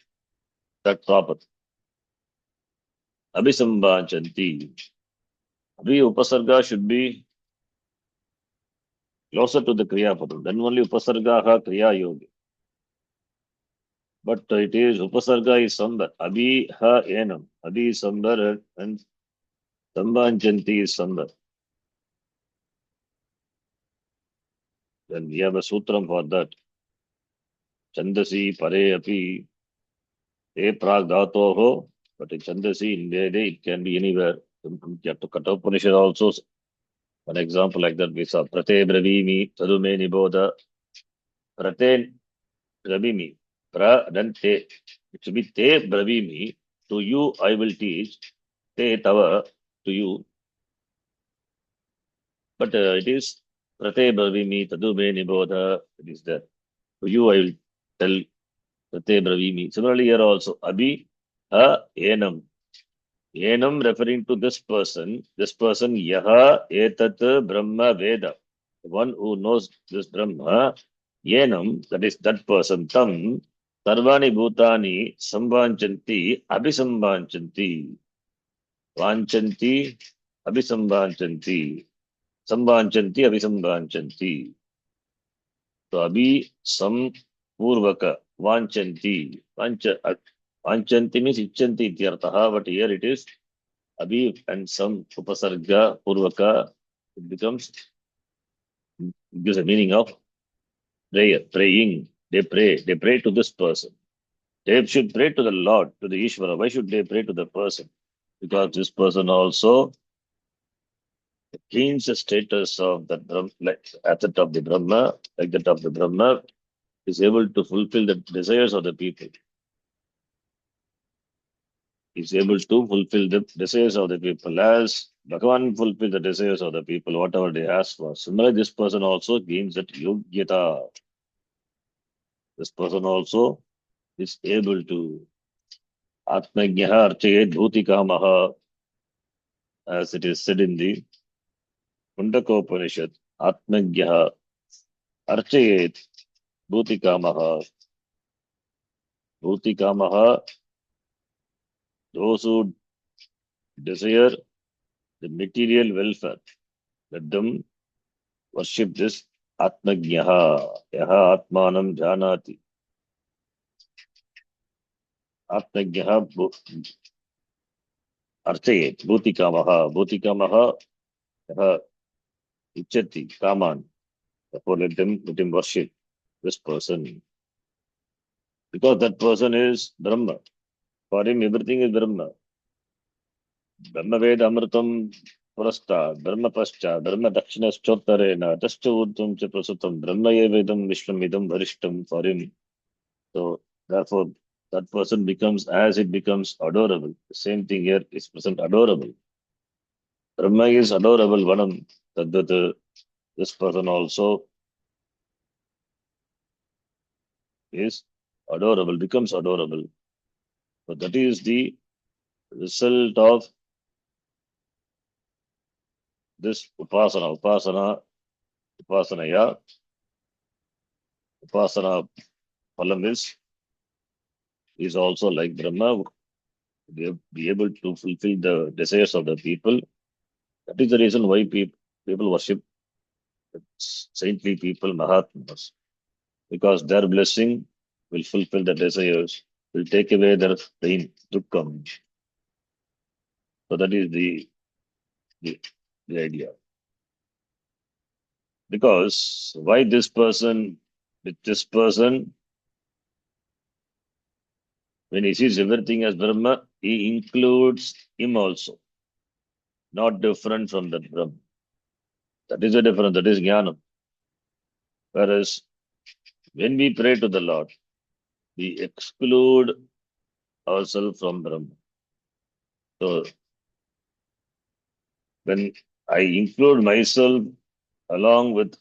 that proper. Abhisambhanchanti. Abhi Upasarga should be closer to the Kriya Padam. Then only Upasargaha Kriya Yogi. But it is Upasarga is Sambar. Abhi Ha Enam. Abhi is Sambar and Sambhanchanti is Sambar. Then we have a sutram for that. Chandasi Pare Api E Prag Dhatoho. But in Chandasi, in Veda, it can be anywhere. You have to Kena Upanishad also. An example like that we saw. Prate Bravimi Tadume Niboda. Prate Bravimi. Pra then te. It should be te bravimi. To you I will teach. Te tava to you. But it is prate bravimi tadu me nibodha. It is there. To you I will tell prate bravimi. Similarly here also. Abhi ha enam. Enam referring to this person. This person yaha etat brahma veda. The one who knows this Brahma. Enam, that is that person. Tam Sarvani Bhutani Sambhanchanti Abhisambhanchanti. Vanchanti Abhisambhanchanti. Sambhanchanti Abhisambhanchanti. So Abhi Sam Purvaka Vanchanti. Vanchanti means Ichanti Ityartaha, but here it is Abhi and Sam Upasarga Purvaka. It becomes, gives a meaning of prayer, praying. They pray to this person. They should pray to the Lord, to the Ishvara. Why should they pray to the person? Because this person also gains the status of the Brahma, like at the top of the Brahma, like the top of the Brahma, is able to fulfill the desires of the people. Is able to fulfill the desires of the people as Bhagavan fulfill the desires of the people, whatever they ask for. Similarly, this person also gains that yogyata. This person also is able to Atmagyaha Archayet Bhutikamaha, as it is said in the Kundaka Upanishad, Atmagyaha Archayet Bhutikamaha. Bhutikamaha, those who desire the material welfare, let them worship this Atmagyaha. Yaha Atmanam Janati. Atmagyaha Archayet Bhutikamaha. Bhutikamaha Yaha Ichati Kaman. Therefore, let him worship this person. Because that person is Brahma. For him, everything is Brahma. Brahma Veda Amritam Purasta, Brahma Pascha, Brahma Dakshinaschotarena, Tascha Urdhvam Cha Prasutam, Brahma Evedam Vishwamidam Varishtam for him. So, therefore, that person becomes, as it becomes adorable. The same thing here is present adorable. Brahma is adorable, Vanam. Tadat, this person also is adorable, becomes adorable. So, that is the result of this Upasanaya, Upasana Phalam is also like Brahma, be able to fulfill the desires of the people That is the reason why people worship saintly people, Mahatmas, because their blessing will fulfill their desires, will take away their pain, dukkam. So that is the, the idea. Because why this person, with this person, when he sees everything as Brahma, he includes him also, not different from the Brahma. That is the difference, that is Jnanam. Whereas when we pray to the Lord, we exclude ourselves from Brahma. So when I include myself along with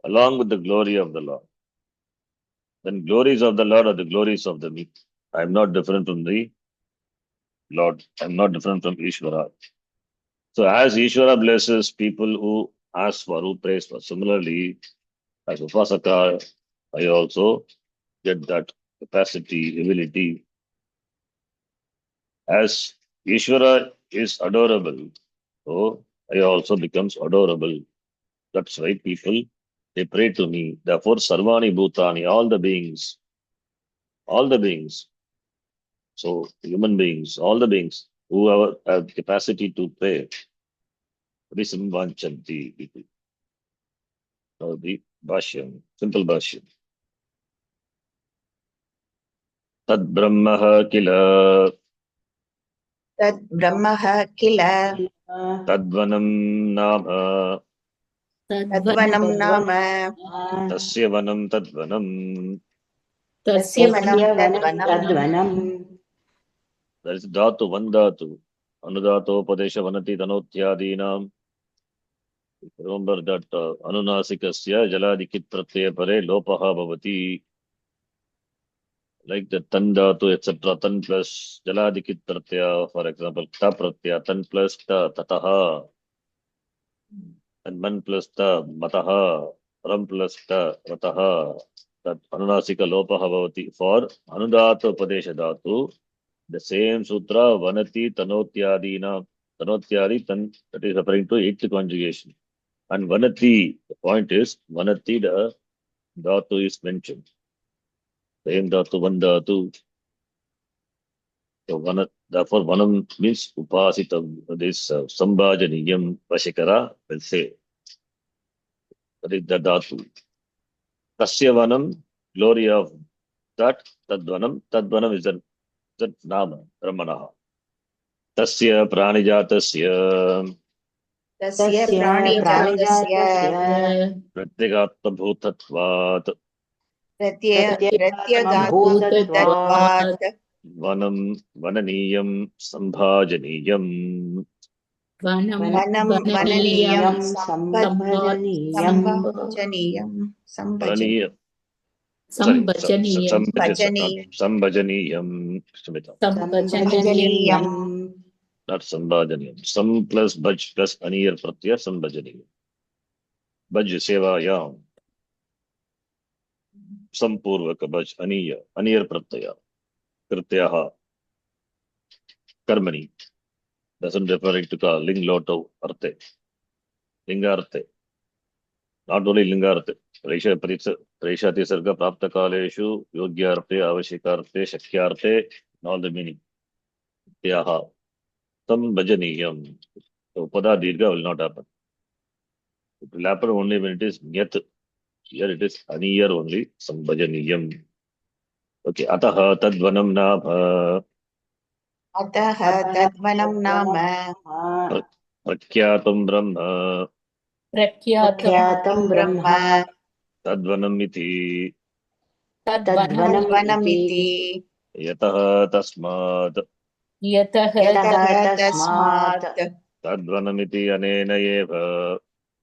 the glory of the Lord, then glories of the Lord are the glories of the me. I am not different from the Lord. I am not different from Ishvara. So as Ishvara blesses people who ask for, who prays for, similarly, as Upasaka, I also get that capacity, ability. As Ishvara is adorable, so I also becomes adorable. That's why people, they pray to me. Therefore, Sarvani Bhutani, all the beings, so human beings, all the beings who have capacity to pray, Visamvanchanti people. So the Bhashyam, simple Bhashyam. Tad Brahma Kila, तद् ब्रह्मः किल Tadvanam Nama, तद्वनं नाम Tasya Vanam Tadvanam. तस्य वनं तस्य तद्वनम् तद्वनम् That is Dhatu, one Dhatu. Anudato Padesha Vanati Tanotyadinam. Remember that Anunasikasya Jaladikit Pratyaya Pare Lopaha Bhavati. Like the Tan Dhatu, etc. Tan plus Jaladikit Pratyaya, for example, Ta Pratyaya, Tan plus Ta, Tataha. And Man plus Ta, Mataha. Ram plus Ta, Rataha. That Anunasika Lopaha Bhavati. For Anudato Padesha Dhatu, the same sutra, Vanati, Tanotyadina, Tanotyadi, that is referring to eighth conjugation. And Vanati, the point is, Vanati, the dhatu is mentioned. Same dhatu, one dhatu. So, therefore, Vanam means Upasitam. This Sambhajaniyam Vashikara will say. That is the dhatu. Tasya Vanam, glory of that, Tadvanam is that Nama, Brahmanaha. Tasya Pranijatasya. तस्य तस्य प्राणिजातस्य प्राणिजातस्य प्रत्यगात्मभूतत्वात् प्रत्यगात्मभूतत्वात् प्रत्यगात्मभूतत्वात् वनं वननीयं सम्भाजनीयम् वनं वनं वननीयं वननीयं सम्भजनीयम् वननीय sorry सम्भजनीयं सम्भजनीयं Smita सम्भजनीयं not सम्भाजनीयं some plus baj plus aniyar pratyaya सम्भजनीयं baj sevayam संपूर्वक बज अनियर प्रत्यय कृत्यः कर्मणि doesn't refer it to ka ling loto arte lingarte not only lingarte प्रेषति सर्ग प्राप्त कालेषु योग्यार्थे आवश्यकार्थे शक्यार्थे all the meaning त्याह tam bhajaniyam so pada dirgha will not happen it will happen only when it is nyat here it is aniyar only sambhajaniyam okay atah tadvanam na अतः तद्वनं नाम प्रख्यातं ब्रह्म प्रख्यातं प्रख्यातं ब्रह्म तद्वनम् इति तद्वनम् इति तद्वनमिति यतः तस्मात् यतः यतः तस्मात् तद्वनमिति अनेन एव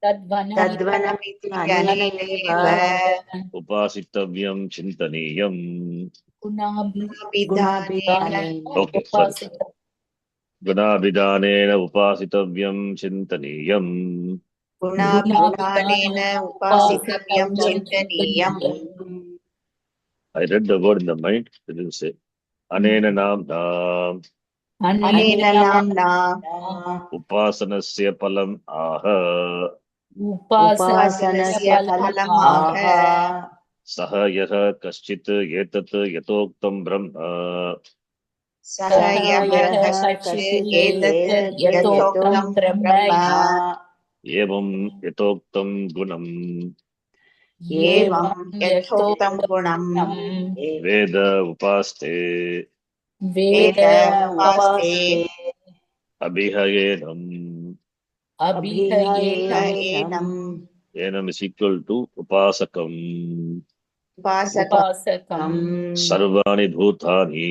तद्वनमिति तद्वनमिति अनेनैव अनेनैव उपासितव्यं चिन्तनीयम् विधानेन गुणाभिधानेन ओके सॉरी उपासितं गुणाभिधानेन उपासितव्यं चिन्तनीयम् गुणाभिधानेन गुणाभिधानेन उपासितव्यं उपासितव्यं चिन्तनीयम् चिन्तनीयम् I read the word in the mind it didn't say अनेन नाम्ना अनेन नाम्ना उपासनस्य फलम् आह उपासनस्य उपासनस्य फलम् फलम् आह आह सः यः कश्चित् एतत् यथोक्तं ब्रह्म सः सः यः यः कश्चित् कश्चित् एतत् यथोक्तं यथोक्तं ब्रह्म ब्रह्म एवं यथोक्तं गुणं एवं एवं यथोक्तं यथोक्तं गुणं गुणं वेद उपास्ते वेद वेद उपास्ते उपास्ते अभिहयेनम् अभिहयेनम् अभिहयेनम् एनम् is equal to upasakam उपासकं उपासकम् सर्वाणि भूतानि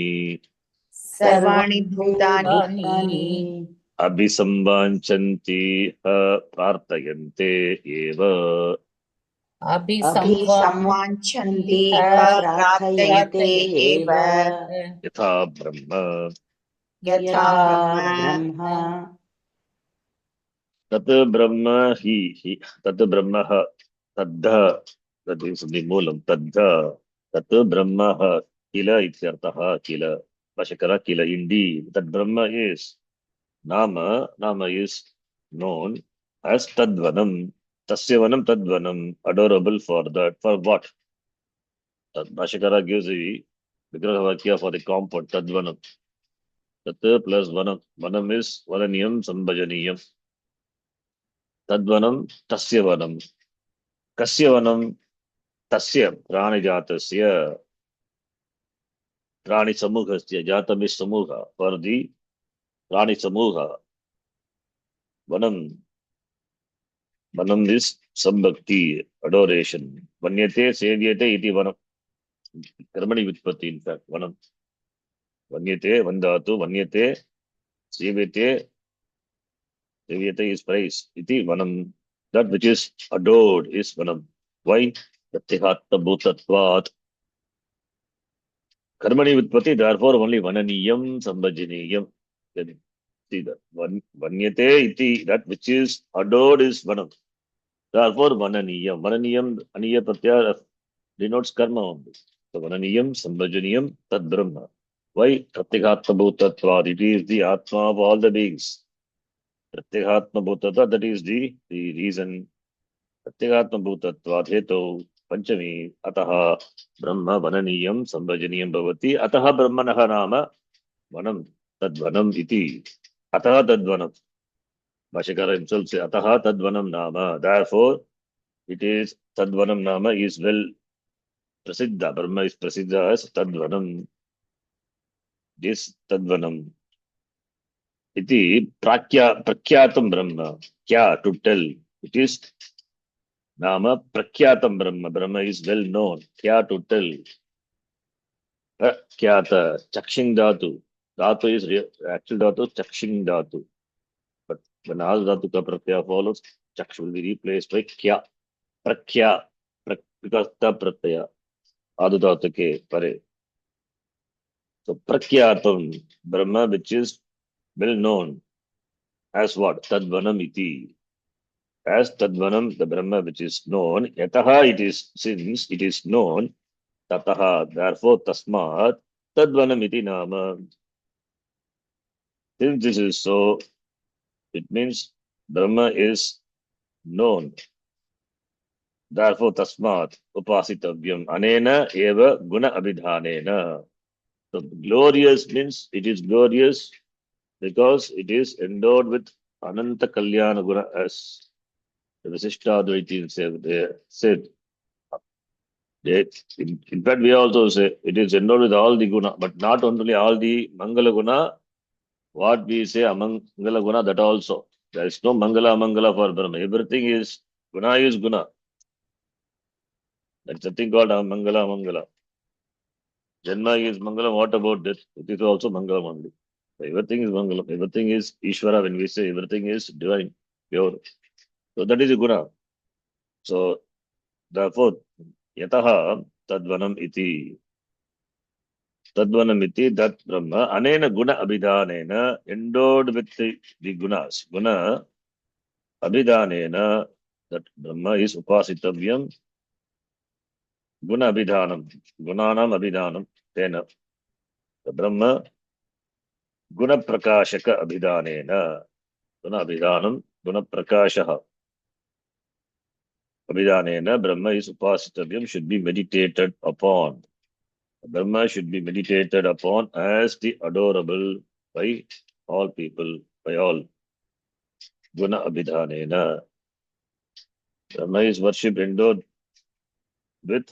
सर्वाणि सर्वाणि भूतानि भूतानि अभिसम्बाञ्छन्ति प्रार्थयन्ते एव अभिसंवाञ्छन्ति अभिसंवाञ्छन्ति प्रार्थयन्ते एव प्रार्थयन्ते यथा ब्रह्म यथा यथा ब्रह्म ब्रह्म तत् ब्रह्म हि तत् ब्रह्म तद्ध तद् is the मूलं तद्ध तत् ब्रह्म किल इत्यर्थः किल भाष्यकार किल indeed that brahma is nama is known as tadvanam tasya vanam tadvanam adorable for that for what भाष्यकार gives the vigraha vakya for the compound tadvanam tat plus vanam is vananiyam sambhajaniyam तद्वनं तस्य वनं कस्य वनं तस्य प्राणिजातस्य प्राणिसमूहस्य जातम् is समूह for the प्राणिसमूह वनं वनं is संभक्ति adoration वन्यते सेव्यते इति वनं कर्मणि व्युत्पत्ति in fact वनं वन्यते वन्दातु वन्यते सेव्यते सेव्यते is praise इति वनं that which is adored is वनं why प्रत्यगात्म भूतत्वात् कर्मणि व्युत्पत्ति therefore only vananiyam sambhajaniyam see that vanyate iti that which is adored is vanam therefore vananiyam aniya pratyaya denotes karma only so vananiyam sambhajaniyam tad brahma why pratyatma bhutatvad it is the atma of all the beings pratyatma bhutatva that is the reason प्रत्यगात्म भूतत्वात् हेतौ पंचमी अतः ब्रह्म वननीयं संभजनीयं भवति अतः ब्रह्मणः नाम वनं तद्वनम् इति अतः तद्वनं भाष्यकार himself say अतः तद्वनं नाम therefore it is तद्वनं नाम is well प्रसिद्ध ब्रह्म is प्रसिद्ध as तद्वनं this तद्वनं इति प्रख्यातं ब्रह्म क्या to tell it is नाम प्रख्यातं ब्रह्म is well known क्या to tell प्रख्यात चक्षिंग धातु is actual dhatu चक्षिंग धातु but when all dhatu ka pratyaya follows chaksh will be replaced by kya prakhya because the pratyaya adu dhatu ke pare so prakhyatam brahma which is well known as what tadvanam iti as tadvanam the brahma which is known yataha it is since it is known tataha therefore tasmat tadvanam iti nama since this is so it means brahma is known therefore tasmat upasitavyam anena eva guna abhidhanena so glorious means it is glorious because it is endowed with ananta kalyana guna as the Visishtadvaiti said. In fact, we also say it is endowed with all the guna, but not only all the Mangala guna, what we say among Mangala guna, that also. There is no Mangala Mangala for Brahma. Everything is guna is guna. That's the thing called Mangala Mangala. Janma is Mangala. What about this? It is also Mangala only. Everything is Mangala. Everything is Ishvara when we say everything is divine, pure. So that is a guna. So therefore, yataha tadvanam iti. Tadvanam iti that Brahma anena guna abhidhanena endowed with the gunas. Guna abhidhanena that Brahma is upasitavyam guna abhidhanam. Gunanam abhidhanam. Tena. The Brahma Guna-prakashaka abhidanena. Guna-abhidanam, guna-prakashaha. Abhidanena, Brahma is upasitavyam, should be meditated upon. Brahma should be meditated upon as the adorable by all people, by all. Guna abhidhanena. Brahma is worshipped endowed with,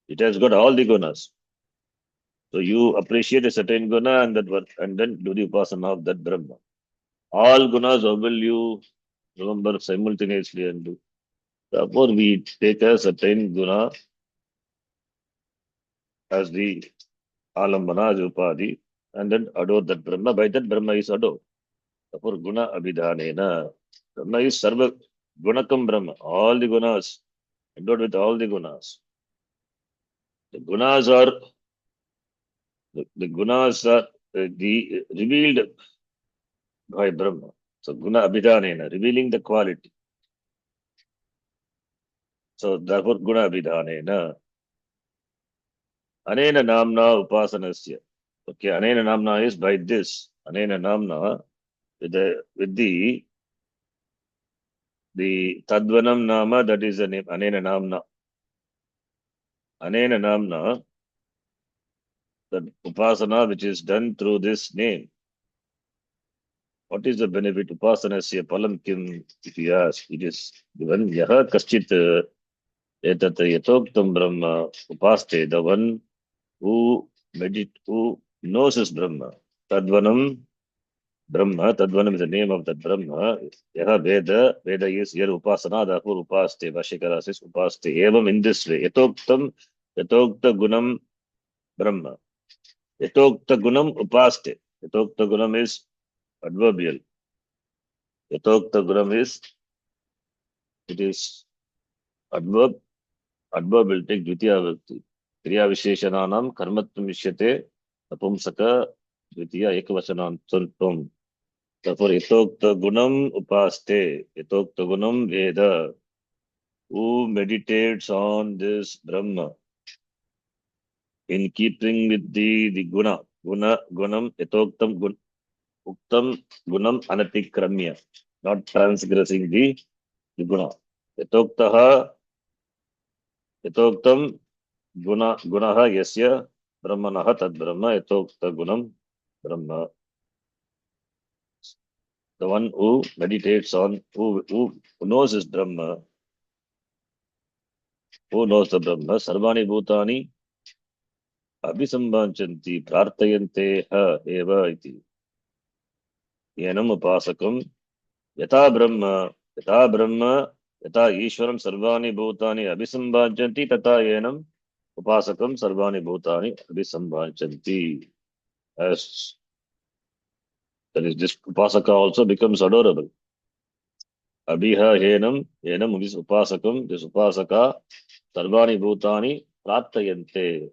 it has got all the gunas. So you appreciate a certain guna and and then do the upasana of that Brahma. All gunas will you remember simultaneously and do. Therefore, we take a certain guna as the alambana, as upadhi, and then adore that Brahma. By that Brahma is adored. Therefore, guna abhidhanena. Brahma is sarva gunakam Brahma. All the gunas, endowed with all the gunas. The gunas are the gunas are the revealed by Brahma. So guna abhidhanena, revealing the quality. So therefore guna abhidhanena. Anena namna upasanasya. Okay, anena namna is by this. Anena namna with the tadvanam nama, that is the name. Anena namna. Anena namna, the upasana which is done through this name. What is the benefit? Upasanasya palam kim, if you ask, it is given yaha kaschit etat yatoktam brahma upaste, the one who knows his Brahma. Tadvanam Brahma, Tadvanam is the name of that Brahma. Yaha Veda is here Upasana, therefore Upaste, Vashikara says Upaste. Evam in this way, Yatokta Gunam Brahma. Yatokta Gunam Upaste. Yatokta Gunam is adverbial. Yatokta Gunam is, it is adverb. Adverb will take Dvitiya Vibhakti. Kriya Visheshananam Karmatvam Vishyate Napumsaka Dvitiya Ekavachanantam. Therefore, Yatokta Gunam Upaste. Yatokta Gunam Veda. Who meditates on this Brahma in keeping with the Gunam, Yatoktam Uktam Gunam Anatikramya. Not transgressing the Guna. Yatoktaha Yatoktam Gunaha Yasya Brahmanaha Tad Brahma Yatokta Gunam Brahma. The one who meditates on, who knows his Brahma, who knows the Brahma, Sarvani Bhutani Abhisambanchanti Prartayante Ha Eva iti. Yenam Upasakam Yata Brahma Yata Brahma Yata Ishwaram Sarvani Bhutani Abhisambanchanti Tata Yenam Upasakam Sarvani Bhutani Abhisambanchanti. As that is, this Upasaka also becomes adorable. Abhiha Yenam is Upasakam, this Upasaka Sarvani Bhutani Pratayante.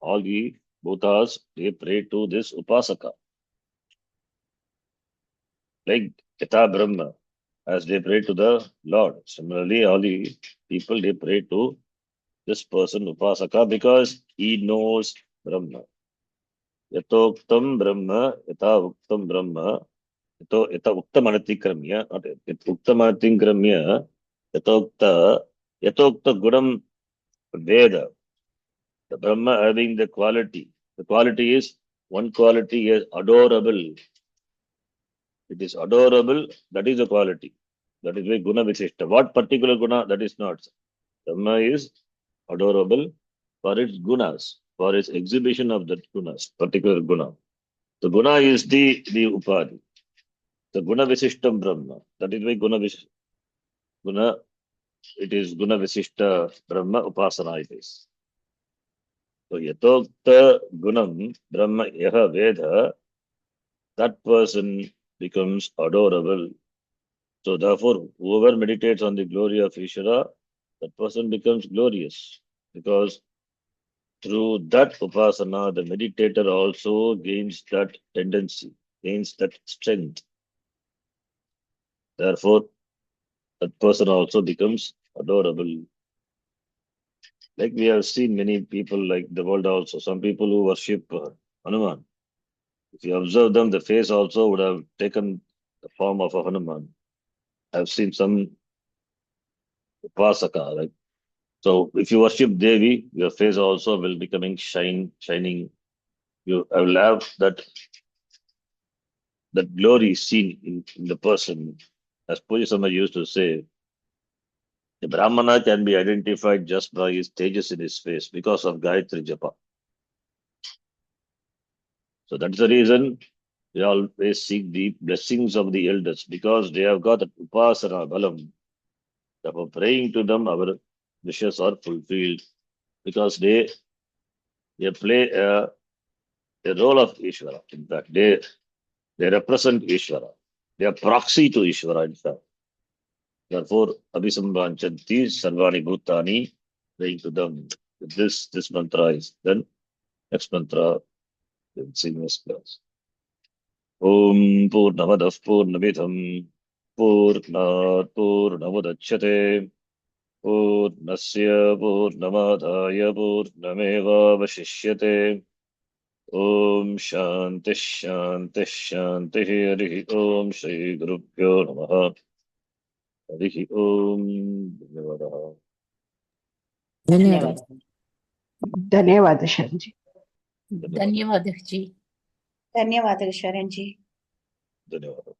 All the Bhutas, they pray to this Upasaka. Like Yata Brahma, as they pray to the Lord. Similarly, all the people, they pray to this person, Upasaka, because he knows Brahma. Yatoktam Brahma, Yata Uktam Brahma, Yata Uktam Anatikramya, not Uktam Anatikramya, Yatokta Gunam Veda. The Brahma having the quality. The quality is, one quality is adorable. It is adorable, that is a quality. That is why Guna Visishta. What particular Guna? That is not. Brahma is adorable for its gunas, for its exhibition of that gunas, particular guna. The guna is the upadhi. The Guna Visishtam Brahma. That is why Guna, it is Guna Visishta Brahma Upasana it is. So Yatokta Gunam Brahma Yaha Veda, that person becomes adorable. So therefore, whoever meditates on the glory of Ishvara, that person becomes glorious. Because through that upasana, the meditator also gains that tendency, gains that strength. Therefore, that person also becomes adorable. Like we have seen many people like the world also, some people who worship Hanuman. If you observe them, the face also would have taken the form of a Hanuman. I've seen some Upasaka, like so. If you worship Devi, your face also will becoming shining. You will have that glory seen in the person. As Puja Sama used to say, the Brahmana can be identified just by his tejas in his face because of Gayatri Japa. So that's the reason we always seek the blessings of the elders because they have got that upasana balam. Therefore, praying to them, our wishes are fulfilled because they play a role of Ishvara. In fact, they represent Ishvara. They are proxy to Ishvara, in fact. Therefore, Abhisambhanchanti Sarvani Bhutani, praying to them. This mantra is then next mantra in senior class. Om Purnamadah Purnamidham Purnat Purnamudachyate Purnasya Purnamadhaya Purnameva Vashishyate Om Shanti Shanti Shanti Harihi Om Shri Gurubhyo Namaha Harihi Om Dhanyavadah. धन्यवाद धन्यवाद शरण जी। धन्यवाद जी धन्यवाद शरण जी। धन्यवाद